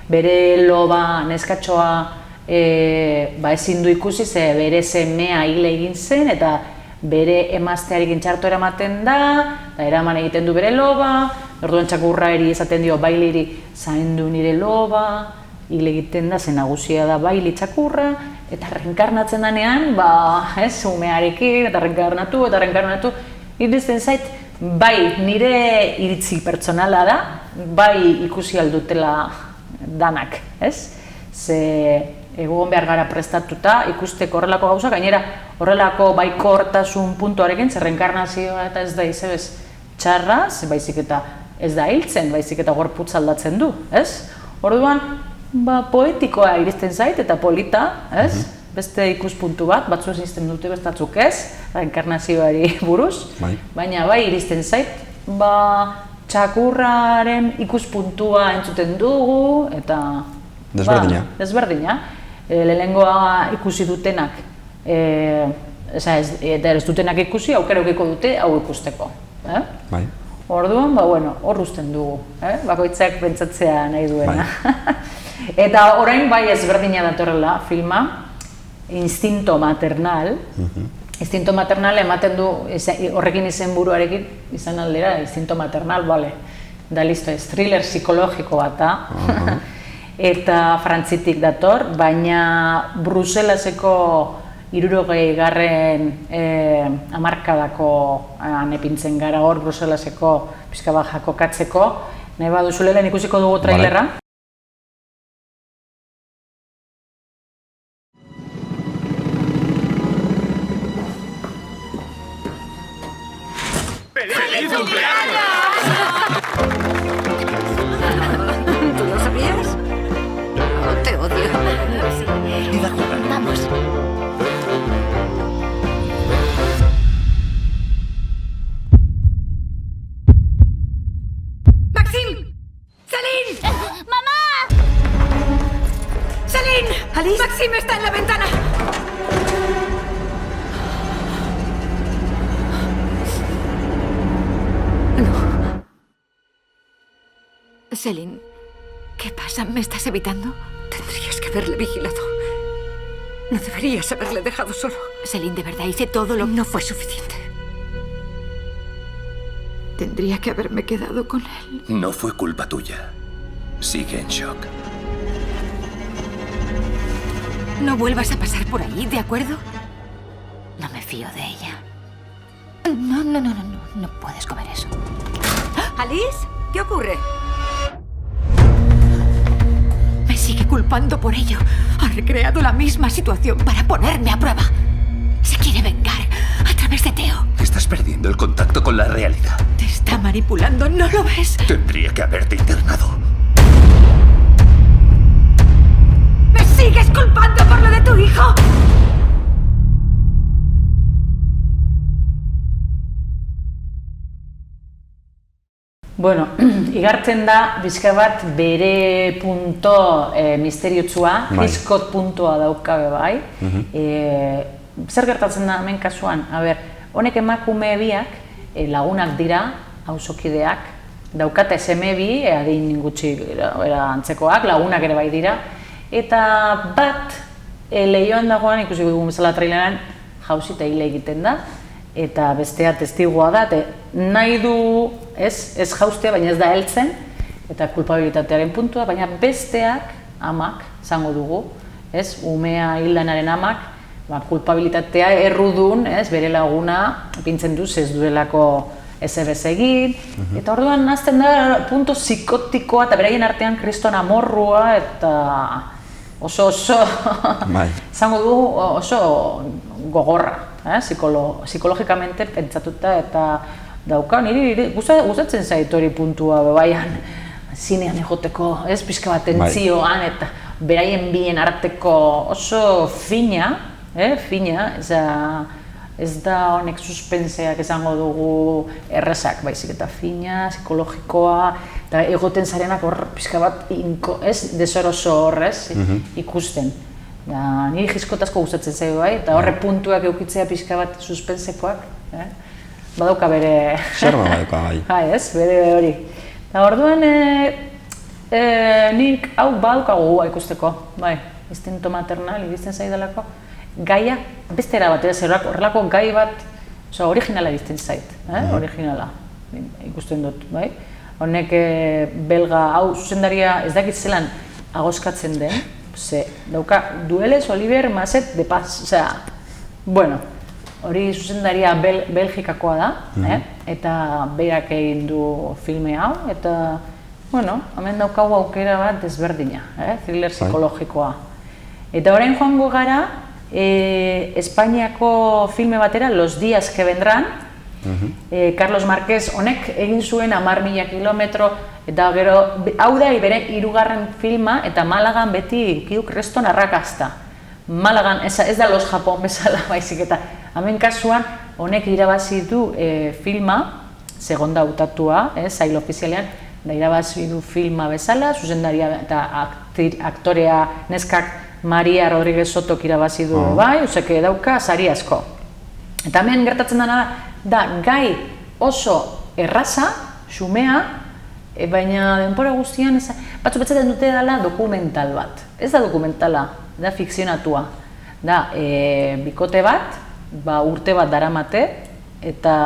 Bere loba neskatxoa ezin du ikusi, ze bere semea hil egin zen, eta bere emaztearekin txarto eramaten da, eta eraman egiten du bere loba, orduan txakurraeri esaten dio Baileyri zaindu nire loba, hil egiten da, zen nagusia da Bailey txakurra, eta reenkarnatzen danean, umearekin, eta reenkarnatu, iristen zait, bai nire iritzi pertsonala da, bai ikusi aldutela danak, ez? Ze egon behar gara prestatuta, ikusteko horrelako gauza, gainera horrelako baikortasun puntuarekin, zer reenkarnazioa eta ez da izebez txarra, baizik eta ez da hiltzen, baizik eta gorputz aldatzen du, ez? Orduan, poetikoa iristen zait eta polita, ez? Beste ikuspuntu bat, batzu izten dute bestatzuk ez, reenkarnazioari buruz, baina bai iristen zait, txakurraren ikuspuntua entzuten dugu, eta desberdina. Lehenengoa ikusi dutenak, eta ez dutenak ikusi, aukera eukiko dute hau ikusteko. Orduan, hor uzten dugu, bakoitzak pentsatzea nahi duena. Eta orain bai ezberdina datorrela filma, Instinto Maternal. Instinto Maternal ematen du, horrekin izenburuarekin izan aldera, Instinto Maternal, bale, da listo, ez thriller psikologiko bat da. Eta frantzitik dator, baina Bruselaseko 60. Hamarkadako nepintzen gara hor Bruselaseko pixka bat jakokatzeko. Nahi baduzu lehen ikusiko dugu trailerra. ¡Feliz cumpleaños! ¿Tú lo sabías? Te odio. Vamos. ¡Maxim! ¡Celine! ¡Mamá! ¡Celine! ¿Alice? ¡Maxim está en la ventana! No. Celine, ¿qué pasa? ¿Me estás evitando? Tendrías que haberle vigilado. No deberías haberle dejado solo. Celine, de verdad, hice todo lo que... No fue suficiente. Tendría que haberme quedado con él. No fue culpa tuya. Sigue en shock. No vuelvas a pasar por ahí, ¿de acuerdo? No me fío de ella. No puedes comer eso. ¿Alice? ¿Qué ocurre? Me sigue culpando por ello. Ha recreado la misma situación para ponerme a prueba. Se quiere vengar a través de Theo. Estás perdiendo el contacto con la realidad. Te está manipulando, ¿no lo ves? Tendría que haberte internado. ¿Me sigues culpando por lo de tu hijo? Bueno, igartzen da, bizka bat bere punto misteriotsua, Hitchcock puntua daukabe bai. Zer gertatzen da hemen kasuan? Honek emakume biak lagunak dira, auzokideak, daukate seme bi, adin gutxi antzekoak, lagunak ere bai dira, eta bat lehioan dagoan, ikusi dugun bezala traileran, jauzita hile egiten da, eta bestea testigua da, nahi du ez jauztea, baina ez da heltzen, eta kulpabilitatearen puntua, baina besteak, amak, zango dugu, umea hildanaren amak, kulpabilitatea errudun, bere laguna, pintzen duz ez duelako ez egin, eta orduan nazten da punto psikotikoa, eta beraien artean kriston amorrua, eta oso, zango dugu oso gogorra, psikologikamente pentsatuta, eta dauka, niri gustatzen zait hori puntua bebaian, zinean egoteko, pixka bat tentzioan, eta beraien bien arteko oso fina, ez da honek suspenseak esango dugu errezak, baizik eta fina, psikologikoa, eta egoten zarenak hor pixka bat desoroso horrez ikusten. Niri Hitchcockazko gustatzen zaio bai, eta horre puntuak eukitzea pixka bat suspensekoak, badauka bere... Zerba badauka bai. Bere hori. Eta orduan, nik hau badaukagu ikusteko, bai, instinto maternal, ibizten zaidalako. Gaia, beste erabatera, horrelako gai bat, originala bizten zait, originala ikusten dut, bai? Honek belga, hau zuzendaria ez dakit zelan agozkatzen den, dauka Dueles, Oliver, Masset, de Paz, bueno, hori zuzendaria belgikakoa da, eta berak egin du filme hau, eta, bueno, hemen daukagu aukera bat ezberdina, thriller psikologikoa. Eta orain joango gara, Espainiako filme batera, Los días que vendrán, Carlos Márquez honek egin zuen 10.000 kilometro, eta gero, hau da bere hirugarren filma, eta Malagan beti kiuk reston arrakasta. Malagan, ez da Los Japón bezala baizik, eta hemen kasuan honek irabazi du filma, segonda hautatua, sail ofizialean, da irabazi du filma bezala, zuzendaria eta aktorea neskak Maria Rodríguez Sotok irabazi du bai, oseke dauka sari asko. Eta hemen gertatzen dena da gai oso erraza, xumea, baina denbora guztian, batzu betzaten dute dela dokumental bat. Ez da dokumentala, da fikzionatua. Da, bikote bat, urte bat daramate, eta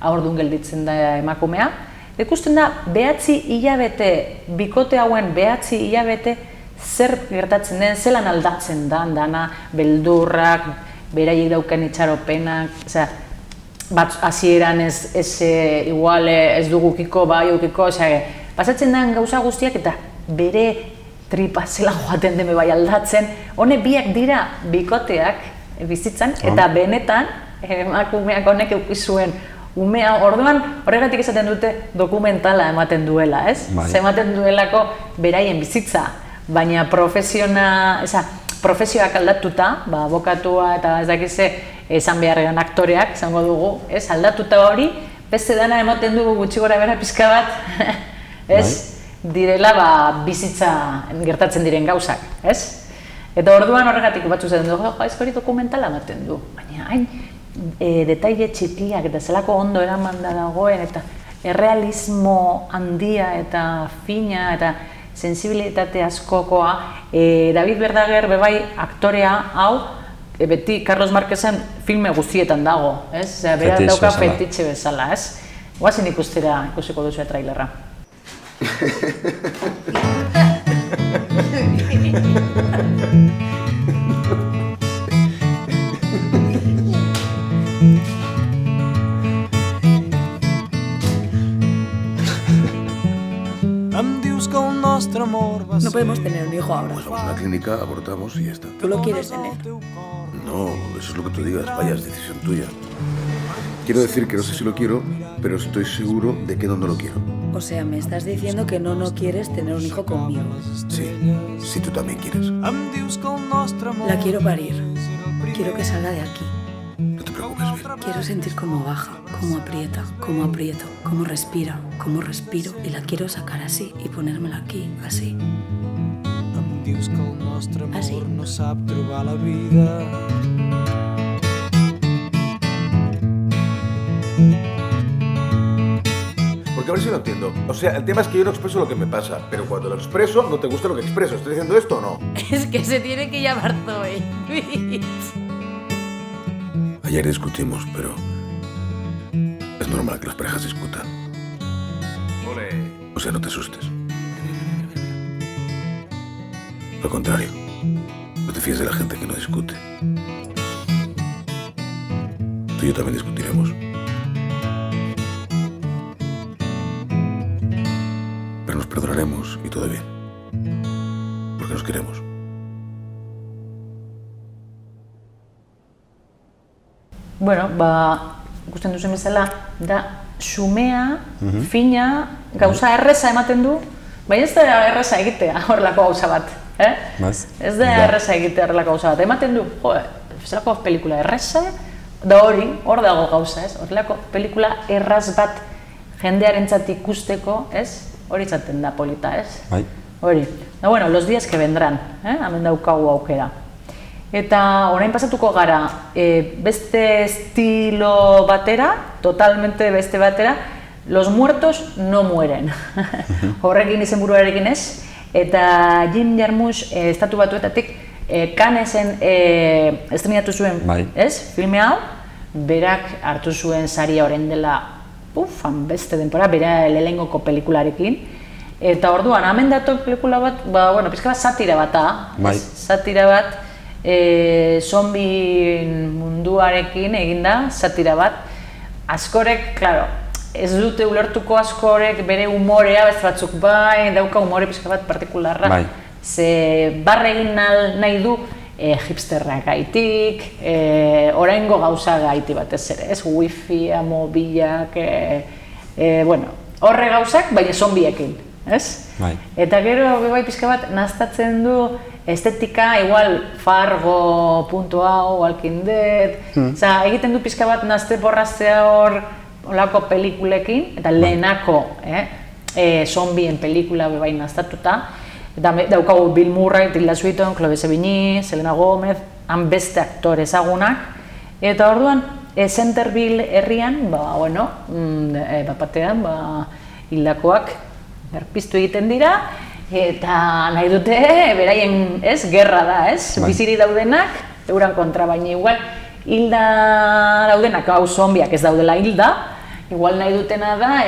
haurdun gelditzen da emakumea. Ikusten da, 9 hilabete, bikote hauen 9 hilabete, zer gertatzen den, zelan aldatzen dana, beldurrak, beraiek dauken itxaropenak, hasieran igual ez dugukiko, bai ukiko, pasatzen den gauza guztiak eta bere tripa zelan joaten den bai aldatzen, hone biak dira bikoteak bizitzan, eta benetan emakumeak honek eukizuen umea, orduan horregatik esaten dute dokumentala ematen duela, ez? Ematen duelako beraien bizitza. Baina profesioak aldatuta, abokatua eta ez dakize esan beharrean aktoreak, izango dugu, aldatuta hori, beste dana ematen dugu gutxi gora bera pixka bat, direla bizitza gertatzen diren gauzak, ez? Eta orduan horregatik batzu zaten dugu, hori dokumentala ematen du, baina hain detaile txikiak eta zelako ondo eramanda dagoen, eta errealismo handia eta fina eta sensibilitate askokoa, David Verdaguer bebai aktorea hau, beti Carlos Márquezen filme guztietan dago, ez? Bera dauka fetitxe bezala, ez? Guazin ikustera, ikusiko duzu trailerra. No podemos tener un hijo ahora. Pues vamos a una clínica, abortamos y ya está. ¿Tú lo quieres tener? No, eso es lo que tú digas, vaya, es decisión tuya. Quiero decir que no sé si lo quiero, pero estoy seguro de que no lo quiero. O sea, me estás diciendo que no quieres tener un hijo conmigo. Sí, si tú también quieres. La quiero parir. Quiero que salga de aquí. No te preocupes, Bill. Quiero sentir cómo baja, cómo aprieta, cómo aprieto, cómo respira, cómo respiro. Y la quiero sacar así y ponérmela aquí, así. Así. Porque a ver si lo entiendo. O sea, el tema es que yo no expreso lo que me pasa, pero cuando lo expreso, no te gusta lo que expreso. ¿Estoy diciendo esto o no? Es que se tiene que llamar Zoe. Ayer discutimos, pero es normal que las parejas discutan. O sea, no te asustes. Lo contrario, no te fíes de la gente que no discute. Tú y yo también discutiremos. Pero nos perdonaremos y todo bien. Porque nos queremos. Bueno, ikusten duzen bezala, da xumea, fina, gauza erreza ematen du, baina ez da erreza egitea horrelako gauza bat. Ez da erreza egitea horrelako gauza bat. Ematen du, zelako pelikula erreza, da hor dago gauza, ez? Horrelako pelikula erraz bat jendearentzat ikusteko, ez? Hori izaten da polita, ez? Hori. Da, bueno, los días que vendrán, hemen daukagu aukera. Eta orain pasatuko gara beste estilo batera, totalmente beste batera, los muertos no mueren. Horrekin izenburuarekin ez, eta Jim Jarmusch estatu batuetatik Cannesen estrenatu zuen, ez? Filme hau, berak hartu zuen saria orain dela beste denbora, bera lehenengoko pelikularekin. Eta orduan, hemen dator pelikula bat, bueno, pizka bat satira bata, satira bat, zombi munduarekin eginda, satira bat. Askorek, klaro, ez dute ulertuko askorek bere umorea, beste batzuk bai, dauka umore pizka bat partikularra. Ze barre egin nahi du hipsterrak gaitik, oraingo gauza gaiti batez ere, ez? Wifi, mobilak, bueno, horre gauzak, baina zombiekin, ez? Eta gero, bai pizka bat, naztatzen du estetika, igual, Fargo, punto hau, Walking Dead, egiten du pizka bat nazte borraztea hor olako pelikulekin, eta lehenako zombien pelikula bai naztatuta, eta daukagu Bill Murray, Tilda Swinton, Chloe Sevigny, Selena Gomez, han beste aktore ezagunak, eta orduan, Centerville herrian, bueno, batean, hildakoak berpiztu egiten dira, eta nahi dute, beraien, ez, gerra da, ez? Biziri daudenak, euran kontra, baina igual, hilda daudenak, hau zombiak ez daudela hilda, igual nahi dutena da,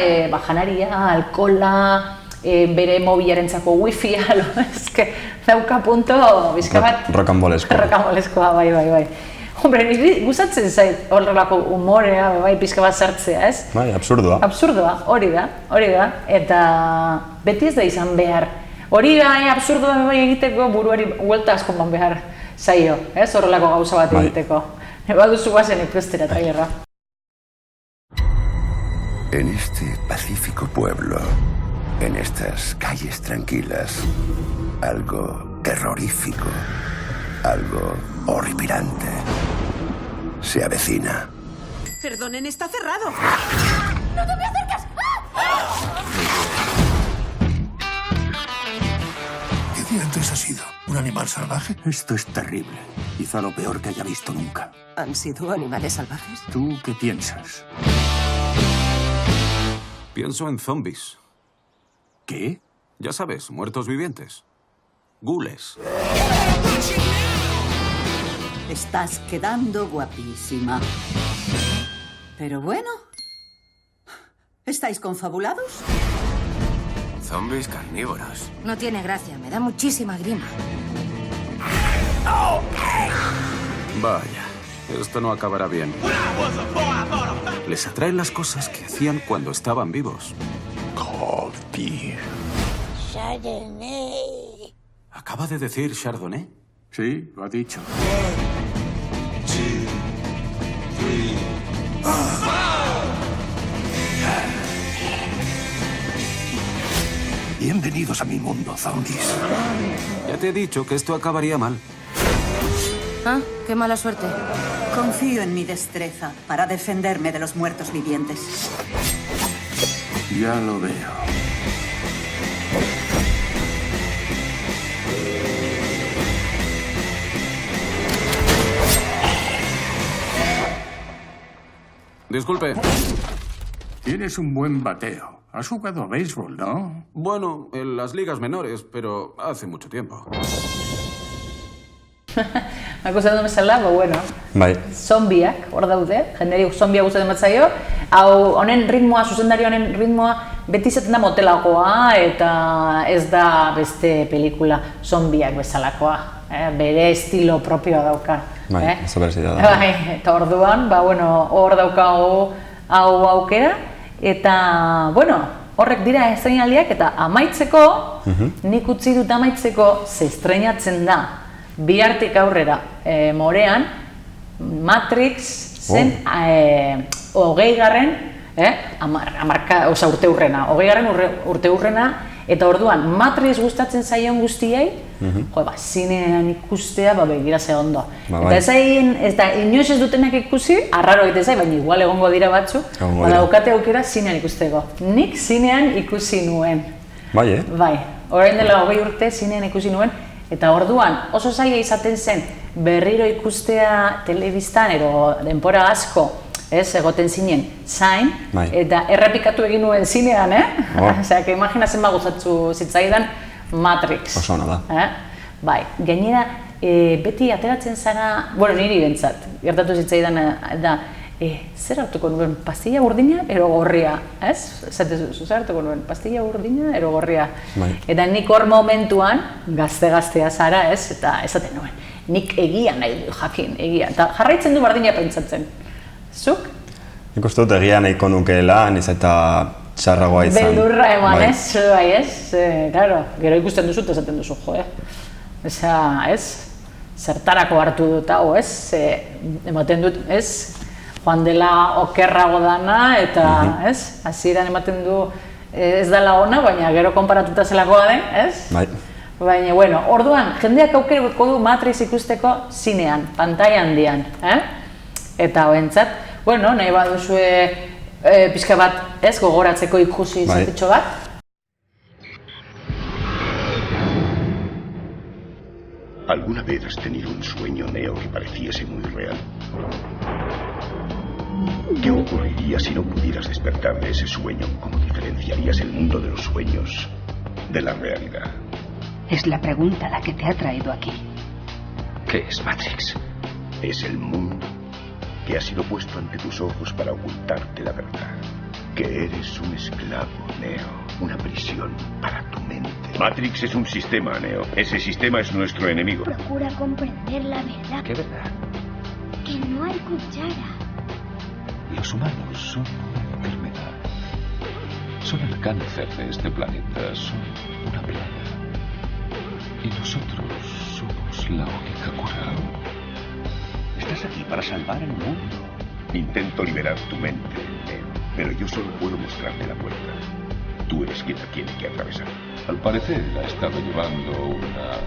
janaria, alkola, bere mobilarentzako wifia, eske, dauka punto, bizka bat... Rokanboleskoa. Rokanboleskoa, bai. Hombre, niri gustatzen zait horrelako umorea, bai, pizka bat sartzea, ez? Bai, absurdoa. Absurdoa, hori da, eta beti ez da izan behar. Hori bai, absurdoa bai egiteko buruari huelta asko man behar zaio, ez? Horrelako gauza bat egiteko. Baduzu guazen ikustera, trailerra. En este pacífico pueblo, en estas calles tranquilas, algo terrorífico, algo horripilante se avecina. Perdonen, está cerrado. ¡No te me acercas! ¿Qué diantres ha sido? ¿Un animal salvaje? Esto es terrible. Quizá lo peor que haya visto nunca. ¿Han sido animales salvajes? ¿Tú qué piensas? Pienso en zombies. ¿Qué? Ya sabes, muertos vivientes. Gules. Estás quedando guapísima. Pero bueno, ¿estáis confabulados? Zombies carnívoros. No tiene gracia, me da muchísima grima. Vaya, esto no acabará bien. Les atraen las cosas que hacían cuando estaban vivos. Cold beer. Chardonnay. ¿Acaba de decir Chardonnay? Sí, lo ha dicho. 1, 2, 3. Bienvenidos a mi mundo, zombies. Ya te he dicho que esto acabaría mal. Ah, qué mala suerte. Confío en mi destreza para defenderme de los muertos vivientes. Ya lo veo. Disculpe. Tienes un buen bateo. Has jugado a béisbol, ¿no? Bueno, en las ligas menores, pero hace mucho tiempo. Akuzatu bezala, bueno, Bai. zombiak, hor daude, jenderi zombia gustatzen batzaio, hau honen ritmoa, zuzendari honen ritmoa, beti izaten da motelagoa eta ez da beste pelikula zombiak bezalakoa, bere estilo propioa dauka. Bai, oso berezia da. Bai, eta orduan, bueno, hor daukagu hau aukera, eta, bueno, horrek dira estreinaldiak, eta amaitzeko, nik utzi dut amaitzeko, ze estreinatzen da, bihartik aurrera, morean, Matrix zen 20. Urteurrena, 20. urteurrena, eta orduan Matrix gustatzen zaion guztiei, zinean ikustea, begira ze ondo. Eta ez da, inoiz ez dutenak ikusi, arraro egiten zai, baina igual egongo dira batzuk, badaukate aukera zinean ikusteko. Nik zinean ikusi nuen. Bai, Bai, orain dela 20 urte zinean ikusi nuen, eta orduan oso zaila izaten zen berriro ikustea telebistan edo denbora asko, egoten zinen zain, eta errepikatu egin nuen zinean, Osea, que imaginatzen gustatu zitzaidan Matrix. Oso ona da. Bai, gainera, beti ateratzen zara, bueno, niri bentsat, gertatu zitzaidan da, zer hartuko nuen, pastilla urdina ero gorria, ez? Zer hartuko nuen, pastilla urdina ero gorria. Eta nik hor momentuan, gazte-gaztea zara, ez? Eta esaten nuen, nik egia nahi du jakin, egia. Eta jarraitzen du bardina pentsatzen. Zuk? Nik uste dut egia nahiko nukeela, niz eta txarragoa izan. Beldurra eman, ez? Bai, ez? Claro, gero ikusten duzu eta esaten duzu, jo, Eza, ez? Zertarako hartu dut hau, ez? Ematen dut, ez? Joan dela okerrago dana, eta, ez? Hasieran ematen du ez dela ona, baina gero konparatuta zelakoa den, ez? Bai. Baina, bueno, orduan, jendeak aukerako du Matrix ikusteko zinean, pantaila handian, Eta hoentzat, bueno, nahi baduzue pixka bat, ez, gogoratzeko ikusi zatitxo bat. ¿Alguna vez has tenido un sueño, Neo, que pareciese muy real? ¿Qué ocurriría si no pudieras despertar de ese sueño? ¿Cómo diferenciarías el mundo de los sueños de la realidad? Es la pregunta la que te ha traído aquí. ¿Qué es Matrix? Es el mundo que ha sido puesto ante tus ojos para ocultarte la verdad. Que eres un esclavo, Neo. Una prisión para tu mente. Matrix es un sistema, Neo. Ese sistema es nuestro enemigo. Procura comprender la verdad. ¿Qué verdad? Que no hay cuchara. Los humanos son una enfermedad. Son el cáncer de este planeta. Son una plaga. Y nosotros somos la única cura. Estás aquí para salvar el mundo. Intento liberar tu mente, Neo, pero yo solo puedo mostrarte la puerta. Tú eres quien la tiene que atravesar. Al parecer ha estado llevando una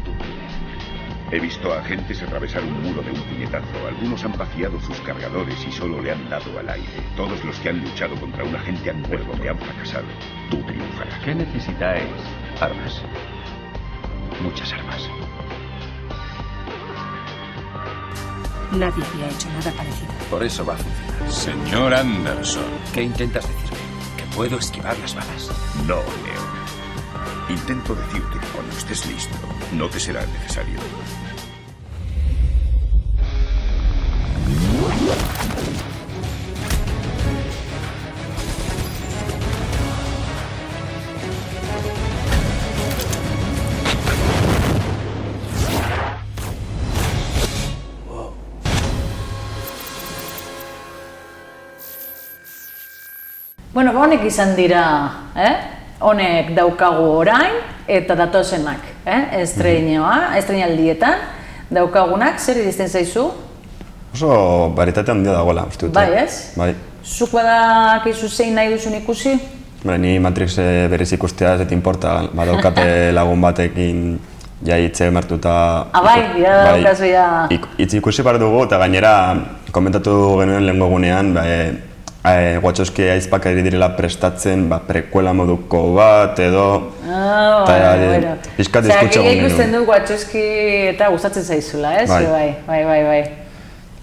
doble. He visto a agentes atravesar un muro de un puñetazo. Algunos han vaciado sus cargadores y solo le han dado al aire. Todos los que han luchado contra un agente han muerto y han fracasado. Tú triunfarás. ¿Qué necesitáis? Armas. Muchas armas. Nadie había hecho nada parecido. Por eso va a funcionar. Señor Anderson. ¿Qué intentas decirme? ¿Que puedo esquivar las balas? No, Neo. Intento decirte que cuando estés listo, no te será necesario. Bueno, honek izan dira, honek daukagu orain eta datozenak, estreinaldietan daukagunak, zer iristen zaizu? Oso baritate handia dagoela, uste dut. Bai, ez? Bai. Zuk badakizu zein nahi duzun ikusi? Ni Matrix berriz ikustea ez importa, badaukate lagun batekin hitze martuta... daukazu ja... Itz ikusi bar dugu eta gainera komentatu genuen lehengo egunean Wachowski aizpak ari direla prestatzen prekuela moduko bat edo... Piskat diskutxe egon genuen. Ikusten du Wachowski eta gustatzen zaizula, ez? Bai.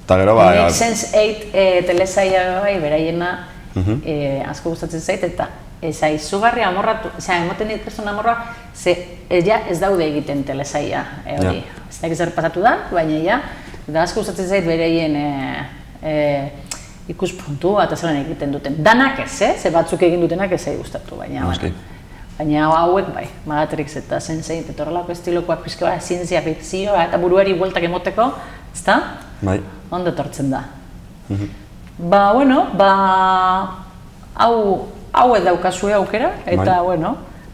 Eta gero Make Sense 8 telesaia beraiena asko gustatzen zait eta izugarri amorratu, emoten dit persona amorra, ze ez daude egiten telesaia hori. Ez da zer pasatu da, baina eta asko gustatzen zait beraien ikuspuntua eta zelan egiten duten. Danak ez, ze batzuk egin dutenak ez gustatu, baina hauek bai, Matrix eta Sense8 eta horrelako estilokoak pixka bat, zientzia fikzioa eta buruari bueltak emoteko, ezta? Bai. Ondo etortzen da. Hau daukazue aukera, eta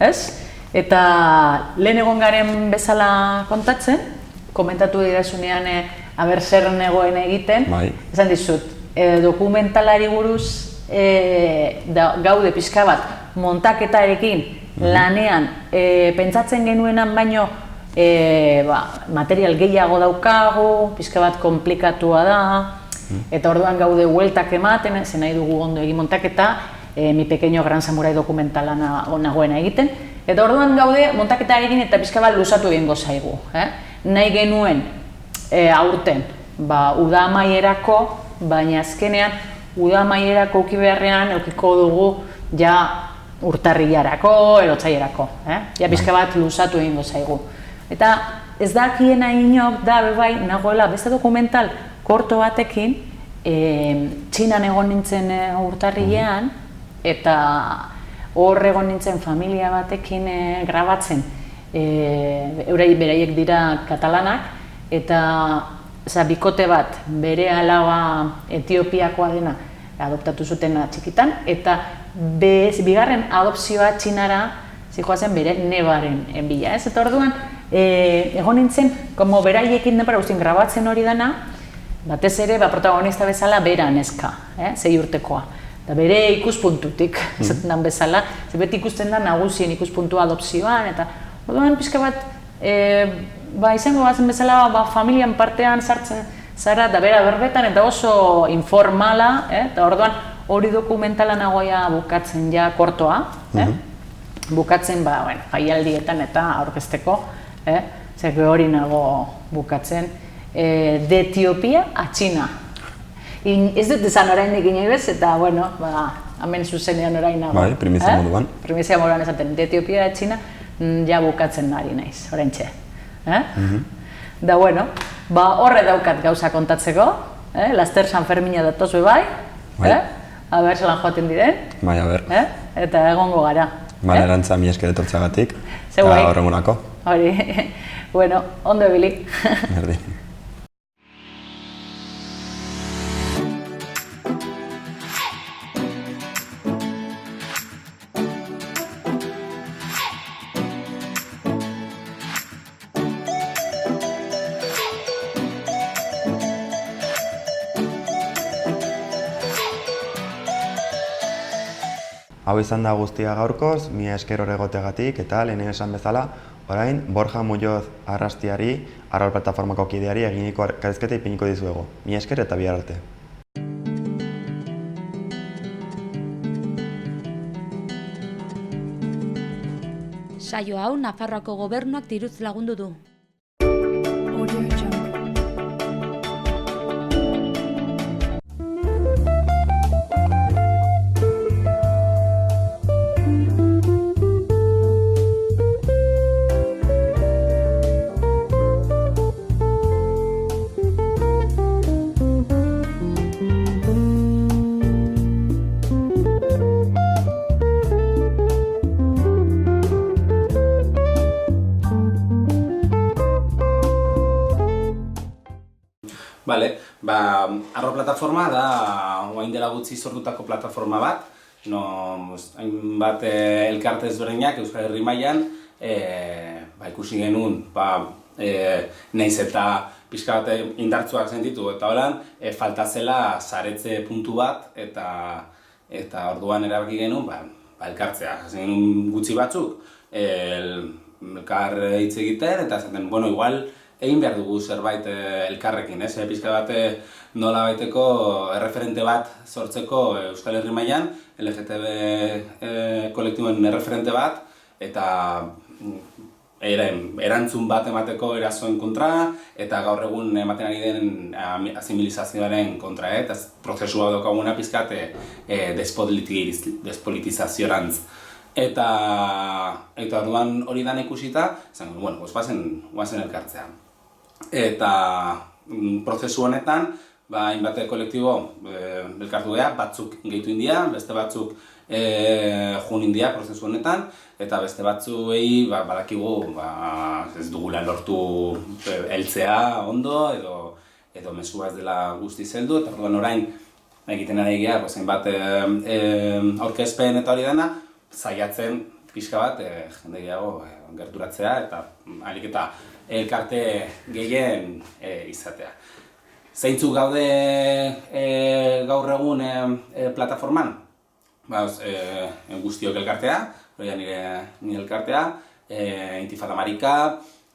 ez? Eta lehen egon garen bezala kontatzen, komentatu dirazunean aber zer negoen egiten, esan dizut, dokumentalari buruz gaude pixka bat montaketarekin lanean pentsatzen genuenan baino material gehiago daukagu, pixka bat komplikatua da, eta orduan gaude hueltak ematen, zen nahi dugu ondo egin montaketa, Mi Pequeño Gran Samurai dokumentala nagoena egiten, eta orduan gaude montaketarekin eta pixka bat luzatu egingo zaigu. Nahi genuen aurten uda amaierako, baina azkenean uda amaierako uki beharrean eukiko dugu ja urtarrilarako, erotzailerako. Ja pixka bat luzatu egingo zaigu. Eta ez dakiena inok da nagoela beste dokumental korto batekin, Txinan egon nintzen urtarrilean, eta hor egon nintzen familia batekin grabatzen, beraiek dira katalanak, eta bikote bat bere alaba Etiopiakoa dena adoptatu zuten txikitan, eta bigarren adopzioa Txinara zijoazen bere nebaren bila. Eta orduan, egon nintzen, beraiekin nepara guztien grabatzen hori dena, batez ere, protagonista bezala bera neska, 6 urtekoa. Eta bere ikuspuntutik, esaten den bezala, ze beti ikusten da nagusien ikuspuntua adopzioan, eta orduan pixka bat, izango batzen bezala, familian partean sartzen zara, eta bera berbetan, eta oso informala, eta orduan hori dokumentala nagoia bukatzen ja kortoa, bukatzen jaialdietan eta aurkezteko, zer hori nago bukatzen, de Etiopia a Txina. Ez dut esan oraindik inoiz, eta hemen zuzenean orain nago. Bai, primizia moduan. Primizia moduan esaten, de Etiopia a Txina ja bukatzen ari naiz, oraintxe. Da horre daukat gauza kontatzeko, laster San Fermina datoz bai, aber zelan joaten diren. Bai, aber. Eta egongo gara. Bale, erantza mi esker etortzagatik, eta horrengunako. Hori, ondo ebili. Berdin. Hau izan da guztia gaurkoz, mila esker hor egoteagatik eta lehen esan bezala, orain Borja Muñoz Arrastiari, Arral Plataformako kideari eginiko elkarrizketa ipiniko dizuegu. Mila esker eta bihar arte. Saio hau Nafarroako Gobernuak diruz lagundu du. Arro plataforma da orain dela gutxi sortutako plataforma bat, hainbat elkarte ezberdinak Euskal Herri mailan ikusi genuen, nahiz eta pixka bat indartsuak sentitu eta holan, falta zela saretze puntu bat eta orduan erabaki genuen elkartzea. Hazen gutxi batzuk, elkar hitz egiten, eta zaten, bueno, igual, egin behar dugu zerbait elkarrekin, ez? Pizka bat nola baiteko erreferente bat sortzeko Euskal Herri mailan, LGTB kolektiboen erreferente bat, eta erantzun bat emateko erasoen kontra, eta gaur egun ematen ari den asimilizazioaren kontra, eta prozesua daukaguna pizkat despolitizaziorantz. Eta orduan hori dan ikusita, zango, bueno, guazen elkartzea. Eta prozesu honetan, hainbat kolektibo elkartu geha, batzuk gehitu india, beste batzuk jun india prozesu honetan, eta beste batzuei badakigu ez dugula lortu heltzea ondo, edo mesua ez dela guztiz heldu, eta orduan orain egiten ari geha, hainbat aurkezpen eta hori dena, saiatzen pixka bat jende gehiago gerturatzea eta ahalik eta elkarte gehien izatea. Zeintzuk gaude gaur egun plataforman? Guztiok elkartea, hori da nire elkartea, Intifada Marika,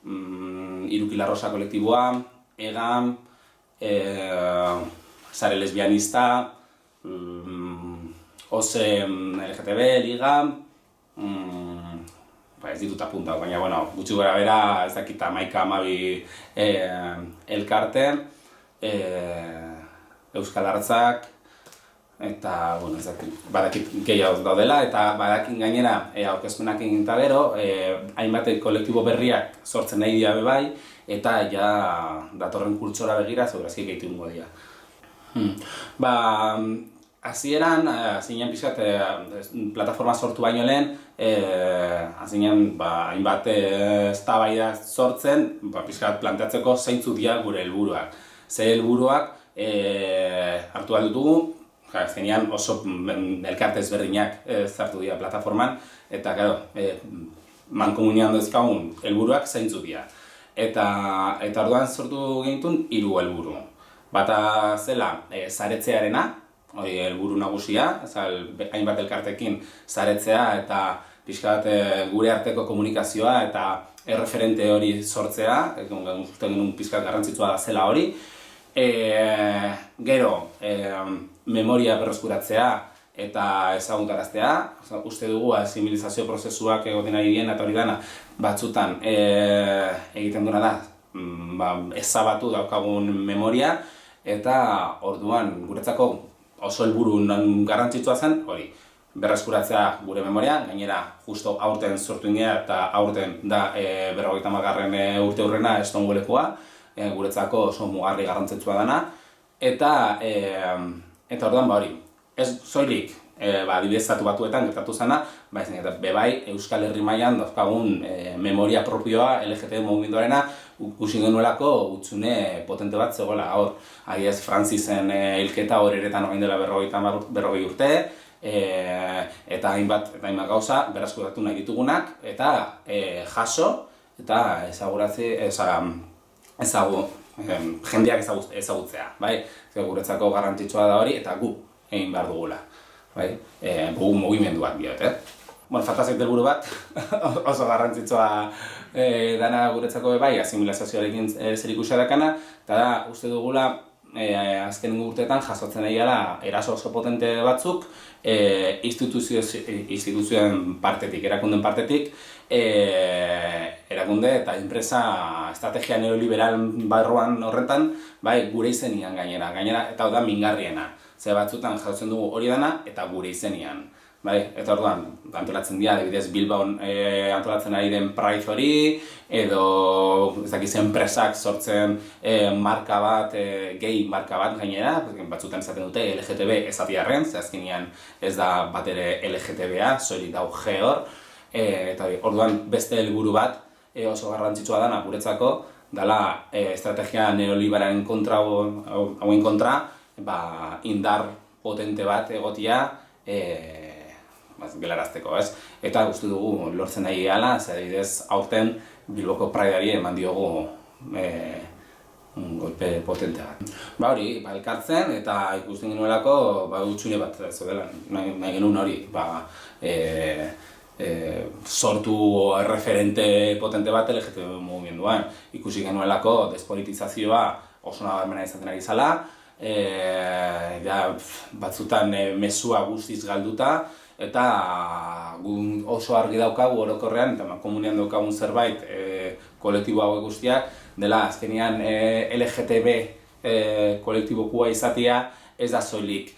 Irukila Rosa kolektiboa, EGAM, Sare Lesbianista, OSE LGTB, Liga, ez ditut apunta, baina gutxi gara bera ez dakit 11-12 elkarte, Euskal Hartzak, eta badakit gehiago daudela, eta badakin gainera aurkezpenak egin eta gero, hainbat kolektibo berriak sortzen nahi dira bai, eta ja datorren kurtsora begira segurazki gehitu ingo dira. Hasieran, pixkat, plataforma sortu baino lehen, hainbat eztabaida sortzen, pixkat planteatzeko zeintzuk dira gure helburuak. Ze helburuak hartu behar dugu, oso elkarte ezberdinak zartu dira plataforman, eta mankomunian dezkagun helburuak zeintzuk dira. Eta orduan sortu gintuen 3 helburu. Bata zela saretzearena, hori helburu nagusia, hainbat elkartekin saretzea eta pixka bat gure arteko komunikazioa eta erreferente hori sortzea, uste genuen pixka garrantzitsua da zela hori. Gero, memoria berreskuratzea eta ezagutaraztea, uste dugu asimilizazio prozesuak egoten ari dien eta hori dana batzutan egiten duena da ezabatu daukagun memoria, eta orduan guretzako oso helburu garrantzitsua zen, hori, berreskuratzea gure memoria, gainera justo aurten sortu ingea eta aurten da 50. urte hurrena Stonewallekoa, guretzako oso mugarri garrantzitsua dana, eta orduan hori, ez soilik adibidez Estatu Batuetan gertatu zena, bebai Euskal Herri mailan dauzkagun memoria propioa LGTB mugimenduarena ikusi genuelako hutsune potente bat zegoela hor. Adibidez Frantzisen hilketa hor eretan orain dela 40 urte, eta hainbat gauza berreskuratu nahi ditugunak, eta jaso eta jendeak ezagutzea, bai? Guretzako garrantzitsua da hori, eta gu egin behar dugula. Mugimenduak diot, Falta helburu bat, oso garrantzitsua dana guretzako bai, asimilazioarekin zerikusia dakana, eta da, uste dugula, azkenengo urteetan jasotzen ari gara eraso oso potente batzuk, instituzioen partetik, erakundeen partetik, erakunde eta enpresa estrategia neoliberal barruan horretan, gure izenian gainera, eta hau da mingarriena. Ze batzutan jasotzen dugu hori dana eta gure izenian. Eta orduan, antolatzen dira, adibidez Bilbaon antolatzen ari den Pride hori, edo enpresak sortzen marka bat, gay marka bat gainera, batzutan esaten dute LGTB ezatiarren, ze azkenean ez da bat ere LGTBa, soilik dau G hor, eta orduan beste helburu bat oso garrantzitsua dana guretzako, dela estrategia neoliberalen kontra, hauen kontra, indar potente bat egotia gelarazteko, ez? Eta uste dugu lortzen nahi gehala, adibidez aurten Bilboko Prideari eman diogu golpe potente bat. Hori, elkartzen eta ikusten genuelako utxune bat zeudela, nahi genuen hori, sortu referente potente bat LGTB mugimenduan. Ikusi genuelako despolitizazioa oso nabarmena izaten ari zala, batzutan mezua guztiz galduta, eta oso argi daukagu orokorrean, eta komunean daukagun zerbait kolektibo hauek guztiak, dela azkenean LGTB kolektibokua izatea ez da soilik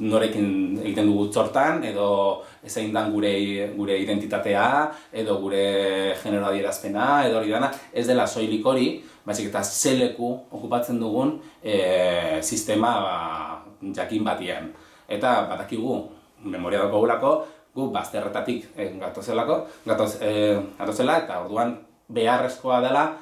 norekin egiten dugu txortan, edo ezein dan gure identitatea, edo gure genero adierazpena, edo hori dana, ez dela soilik hori, baizik eta ze leku okupatzen dugun sistema jakin batian. Eta badakigu, memoria daukagulako, gu bazterretatik gatozela, eta orduan beharrezkoa dela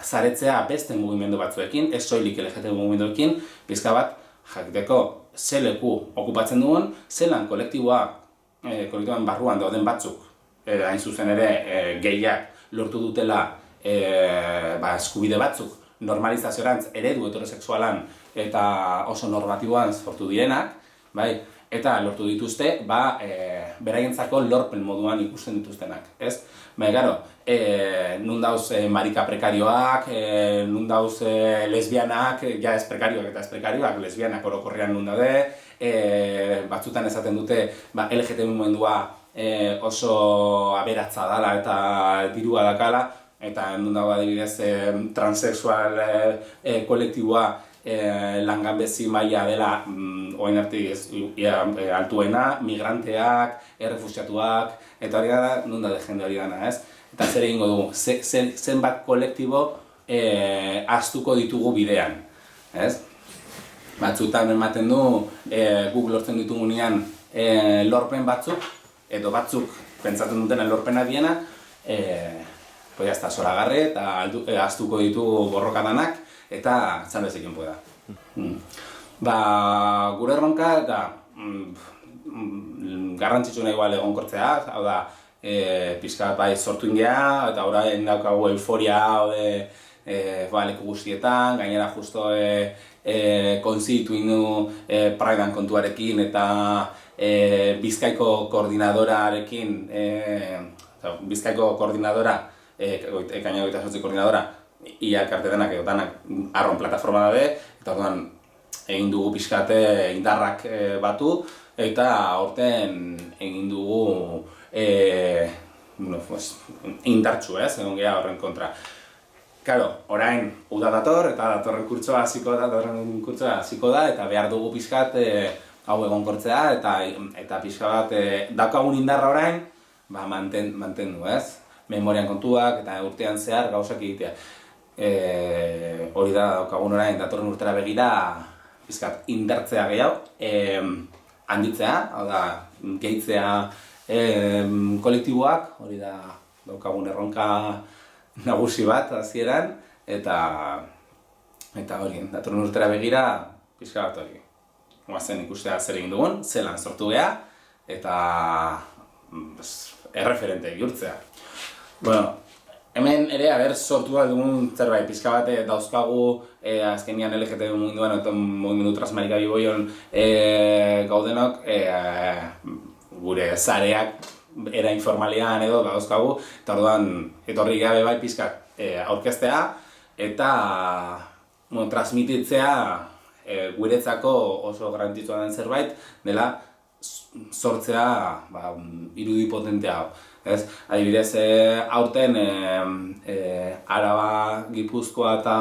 zaretzea beste mugimendu batzuekin, ez soilik LGTB mugimenduekin, pizka bat jakiteko ze leku okupatzen dugun, zelan kolektiboan barruan dauden batzuk, hain zuzen ere gehiak lortu dutela eskubide batzuk normalizazioarantz eredu heterosexualan eta oso normatiboan sortu direnak, eta lortu dituzte beraientzako lorpen moduan ikusten dituztenak, ez? Nun dauz marika prekarioak, nun dauz lesbianak, ja ez prekarioak eta ez prekarioak, lesbianak orokorrean nun daude, batzutan esaten dute LGTB mugimendua oso aberatza dela eta dirua dakala, eta nun dago adibidez transexual kolektiboa langabezi maila dela orain arte altuena, migranteak, errefuxiatuak, eta hori da, nun da jende hori dana, ez? Eta zer egingo dugu, zenbat kolektibo ahaztuko ditugu bidean, ez? Batzutan ematen du, guk lortzen ditugunean lorpen batzuk, edo batzuk pentsatzen dutena lorpena diena, jazta zoragarri eta ahaztuko ditugu borrokadanak, eta zanbezekin pueda. Gure erronka eta garrantzitsuna igual egonkortzea, hau da, pixka bat sortu ingea, eta orain daukagu euforia leku guztietan, gainera justo konzitu indu Pridean kontuarekin eta Bizkaiko koordinadorarekin, Bizkaiko koordinadora, ekaino 28 koordinadora, ia elkarte denak edo danak arron plataforma dabe, eta orduan egin dugu pixkate indarrak batu, eta aurten egin dugu indartxu, egon geha horren kontra. Karo, orain uda dator, eta datorren kurtsoa hasiko da, eta behar dugu pixkat hau egonkortzea, eta pixka bat daukagun indarra orain, mantendu, ez? Memorian kontuak eta urtean zehar gauzak egitea. Hori da daukagun orain datorren urtera begira pizkat indartzea gehiago, handitzea, hau da, gehitzea kolektiboak, hori da daukagun erronka nagusi bat hasieran, eta hori, datorren urtera begira pizka bat hori. Goazen ikustea zer egin dugun, zelan sortu geha, eta erreferente bihurtzea. Bueno, hemen ere, sortu dugun zerbait, pizka bat dauzkagu azkenian LGTB mugimenduan eta mugimendu transmarika biboion gaudenok gure zareak era informalean edo dauzkagu, eta orduan etorri gabe bai pizkat aurkeztea eta transmititzea guretzako oso garrantzitsua den zerbait dela sortzea irudi potentea hau. Adibidez, aurten Araba, Gipuzkoa eta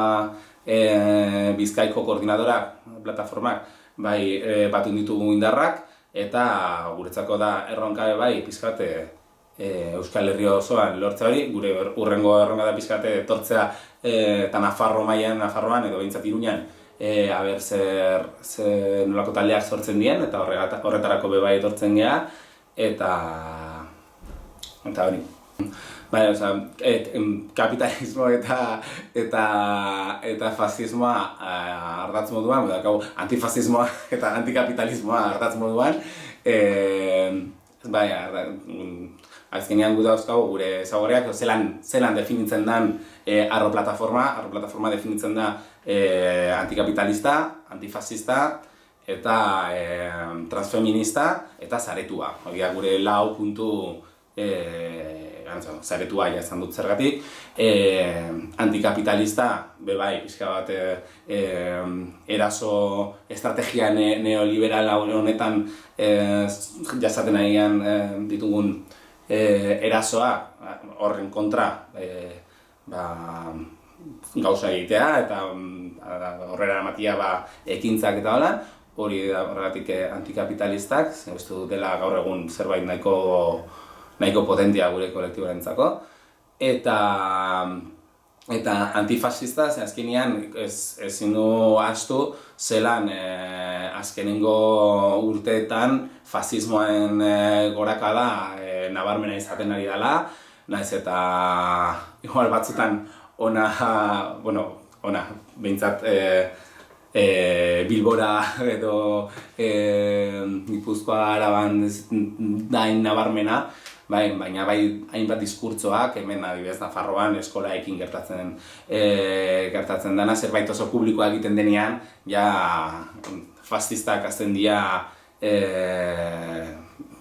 Bizkaiko koordinadorak, plataformak, batu ditugu indarrak, eta guretzako da erronka bai pizkate Euskal Herri osoan lortze hori, gure urrengo erronka da pizkate etortzea eta Nafarroan edo behintzat Iruñan aber zer nolako taldeak sortzen dien, eta horretarako bebai etortzen geha, eta hori. Kapitalismo eta fascismoa ardatz moduan, antifascismoa eta antikapitalismoa ardatz moduan, Bai, azkenean gu dauzkagu gure ezaugarriak, zelan definitzen den arro plataforma definitzen da antikapitalista, antifascista, eta transfeminista, eta zaretua. Hori gure 4 puntu zaretua ja esan dut zergatik, antikapitalista, bebai, pixka bat eraso estrategia neoliberal honetan jasaten agian ditugun erasoa horren kontra gauza egitea eta horrela ematia ekintzak eta hola, hori da horregatik antikapitalistak, uste dut dela gaur egun zerbait nahiko potentia gure kolektiboarentzako, eta antifascista, azkenean ezin du ahaztu zelan azkenengo urteetan fasismoaren gorakada nabarmena izaten ari dela, naiz eta igual batzutan behintzat Bilbora edo Gipuzkoa Araban dain nabarmena, baina hainbat diskurtsoak, hemen adibidez Nafarroan eskolaekin gertatzen dena, zerbait oso publikoa egiten denean, ja fascistak azten dira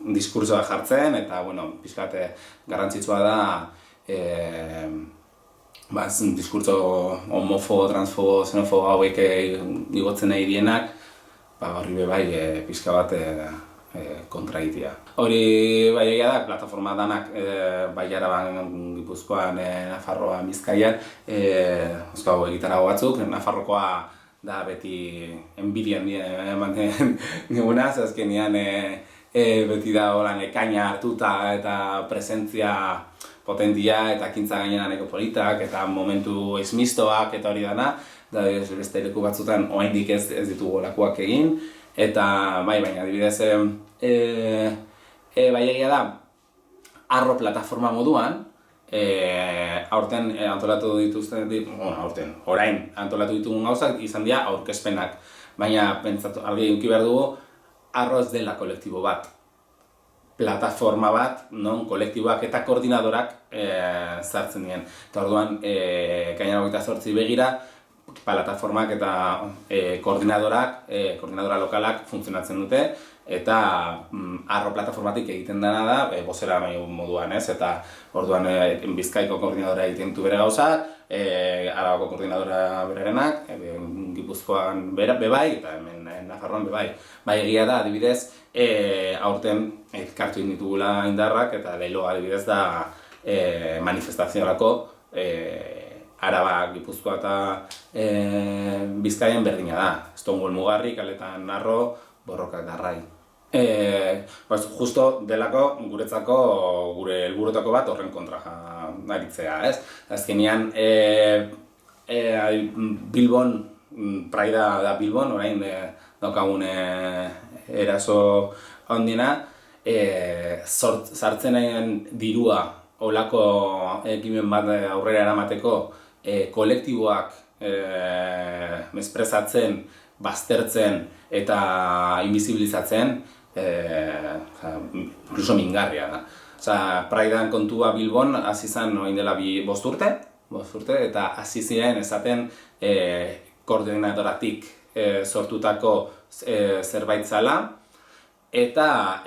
diskurtsoa jartzen, eta pixkat garrantzitsua da diskurtso homofobo, transfobo, xenofobo hauek igotzen nahi dienak, horri bai pixka bat kontraitia. Hori bai egia da, plataforma danak bai Araban, Gipuzkoan, Nafarroan, Bizkaian, euskau egitarago batzuk, Nafarrokoa da beti enbidian ematen diguna, azkenean beti da holan ekaina hartuta eta presentzia potentia eta ekintza gainera nahiko politak eta momentu esmistoak eta hori dana, da beste leku batzutan oraindik ez ditugu olakoak egin, eta baina adibidez bai egia da arro plataforma moduan, aurten antolatu dituzten, orain antolatu ditugun gauzak izan dira aurkezpenak, baina pentsatu argi eduki behar dugu arro ez dela kolektibo bat, plataforma bat, non kolektiboak eta koordinadorak sartzen dien. Eta orduan, ekainaren 28 begira, plataformak eta koordinadora lokalak funtzionatzen dute, eta arro plataformatik egiten dena da, bozera moduan, ez? Eta orduan Bizkaiko koordinadora egiten du bere gauzak, Arabako koordinadora bererenak, Gipuzkoan bebai, eta hemen Nafarroan bebai. Bai egia da, adibidez, aurten elkartu ditugula indarrak, eta leloa adibidez da manifestaziorako Araba, Gipuzkoa eta Bizkaian berdina da. Stonewall Mugarri, Kaletan Narro, Borrokak Garrai. Justo delako guretzako gure helburutako bat horren kontra aritzea, ez? Azkenean Bilbon, Praida da Bilbon, orain daukagun eraso handiena, sartzen dirua olako ekimen bat aurrera eramateko kolektiboak mesprezatzen, baztertzen eta invisibilizatzen, incluso mingarria da. Praidan kontua Bilbon hasi zen orain dela 5 urte, eta hasi ziren esaten koordinadoratik sortutako zerbait zela, eta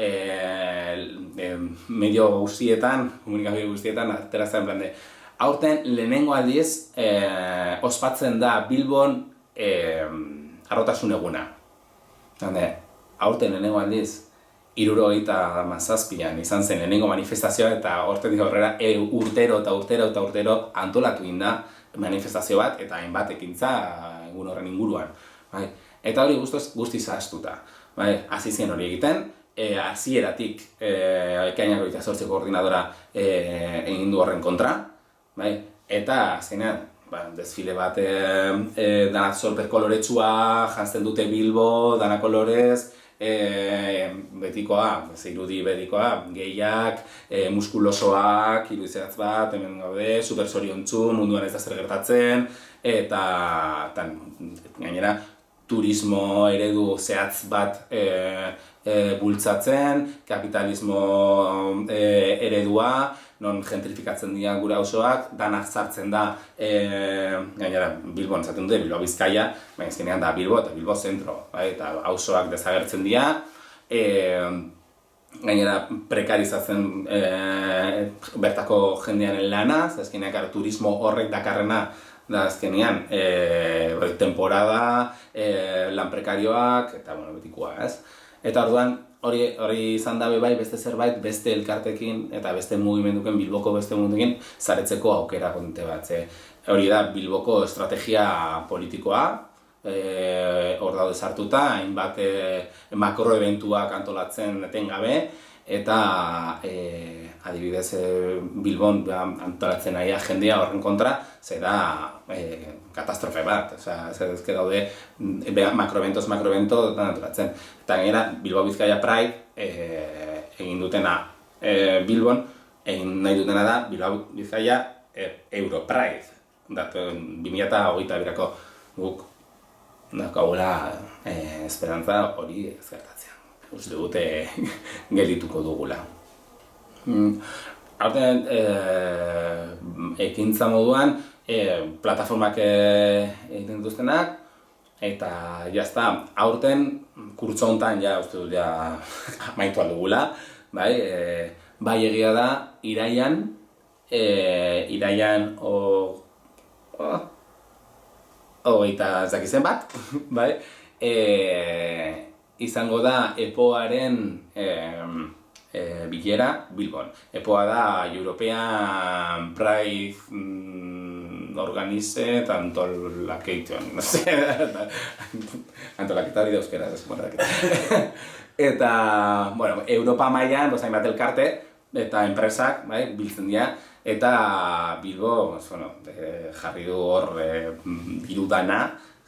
medio guztietan, komunikazio guztietan, ateratzen plande. Aurten lehenengo aldiz ospatzen da Bilbon arrotasun eguna. Aurten lehenengo aldiz, 1977an izan zen lehenengo manifestazioa, eta hortetik aurrera urtero antolatu egin da manifestazio bat, eta hainbat ekintza egun horren inguruan. Eta hori guztiz ahaztuta. Hasi ziren hori egiten, hasieratik ekainaren 28 koordinadora egin du horren kontra, eta zenean desfile bat dana sorper koloretsua, janzten dute Bilbo, dana kolorez, betikoa, irudi betikoa, gehiak, muskulosoak, irudizeratz bat, hemen gaude, super zoriontsu, munduan ez da zer gertatzen, eta gainera turismo eredu zehatz bat bultzatzen, kapitalismo eredua, non gentrifikatzen dira gure auzoak, danak sartzen da, gainera Bilbon zaten dute, Bilbao Bizkaia, baina azkenean da Bilbo eta Bilbo zentro, eta auzoak desagertzen dira, gainera prekarizatzen bertako jendearen lana, azkenean turismo horrek dakarrena da azkenean temporada, lan prekarioak, eta betikoa, ez? Eta orduan, hori izan dabe bai beste zerbait, beste elkartekin eta beste mugimenduken, Bilboko beste mugimenduken zaretzeko aukera konte bat. Hori da Bilboko estrategia politikoa, hor daude sartuta, hainbat makroeventuak antolatzen etengabe, eta adibidez Bilbon antolatzen ari jendea horren kontra, ze da katastrofe bat, ezke daude makroevento antolatzen. Eta gainera Bilbao Bizkaia Pride egin dutena Bilbon, egin nahi dutena da Bilbao Bizkaia Euro Pride. 2022ko guk daukagula esperantza hori ez gertatzea. Uste dute geldituko dugula. Aurten ekintza moduan plataformak egiten dituztenak, eta jazta, aurten kurtso honetan uste dut amaitu aldugula, bai egia da iraian hogeita ezakizen bat, izango da EPOaren bilera Bilbon. EPOa da European Pride Organized Antolakation, no sé, antolaketa hori da euskera, eta, bueno, Europa mailan, hainbat elkarte eta enpresak, biltzen dira, eta Bilbo, jarri du hor dirudana,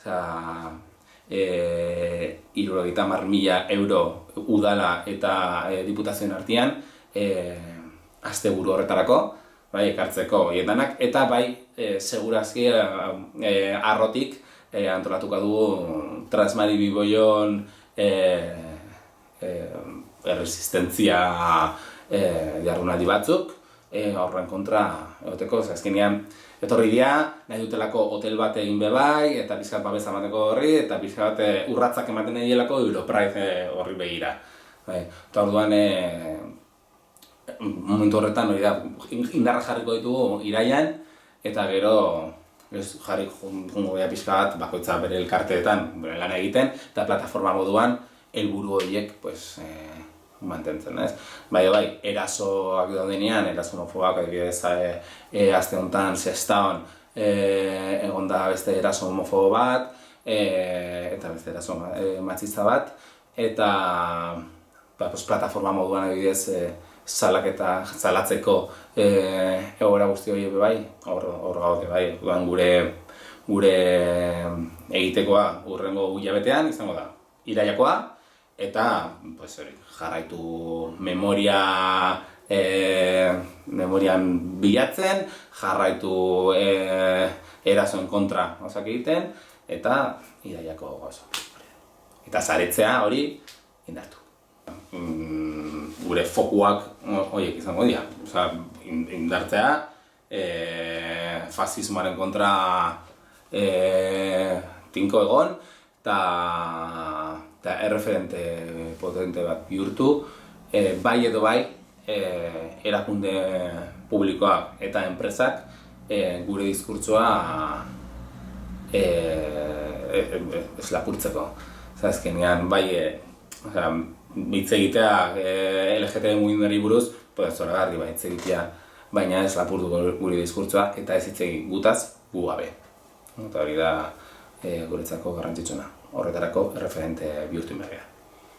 70.000 euro udala eta diputazioen artean asteburu horretarako, ekartzeko horietanak, eta segurazki arrotik antolatuko dugu Transmari Biboion erresistentzia jardunaldi batzuk, horren kontra egoteko, azkenean etorri dira, nahi dutelako hotel bat egin bebai, eta pixkat babesa emateko horri, eta pixkat urratzak ematen nahi dielako Europride horri begira. Eta orduan, momentu horretan hori da, indarra jarriko ditugu iraian, eta gero jarri jungo beha pixkat bakoitza bere elkarteetan bere lan egiten, eta plataforma moduan helburu horiek mantentzen, ez? Bai, erasoak daudenean, eraso homofobak, adibidez, aste honetan, Sestaon, egon da beste eraso homofobo bat, eta beste eraso matxista bat, eta plataforma moduan adibidez salatzeko egoera guzti hori bai, hor gaude, bai, gure egitekoa urrengo hilabetean izango da, iraiakoa, eta jarraitu memorian bilatzen, jarraitu erasoen kontra egiten, eta iraiako gozo. Eta zaretzea hori indartu. Gure fokuak horiek izango dira. Indartzea, fasismoaren kontra tinko egon, eta erreferente potente bat bihurtu, bai edo bai, erakunde publikoak eta enpresak gure diskurtsoa ez lapurtzeko. Azkenean, bai, hitz egitea LGTB mugimenduari buruz, zoragarri hitz egitea, baina ez lapurtu gure diskurtsoa eta ez hitz egin gutaz gu gabe. Eta hori da guretzako garrantzitsuna, horretarako erreferente bihurtu behar.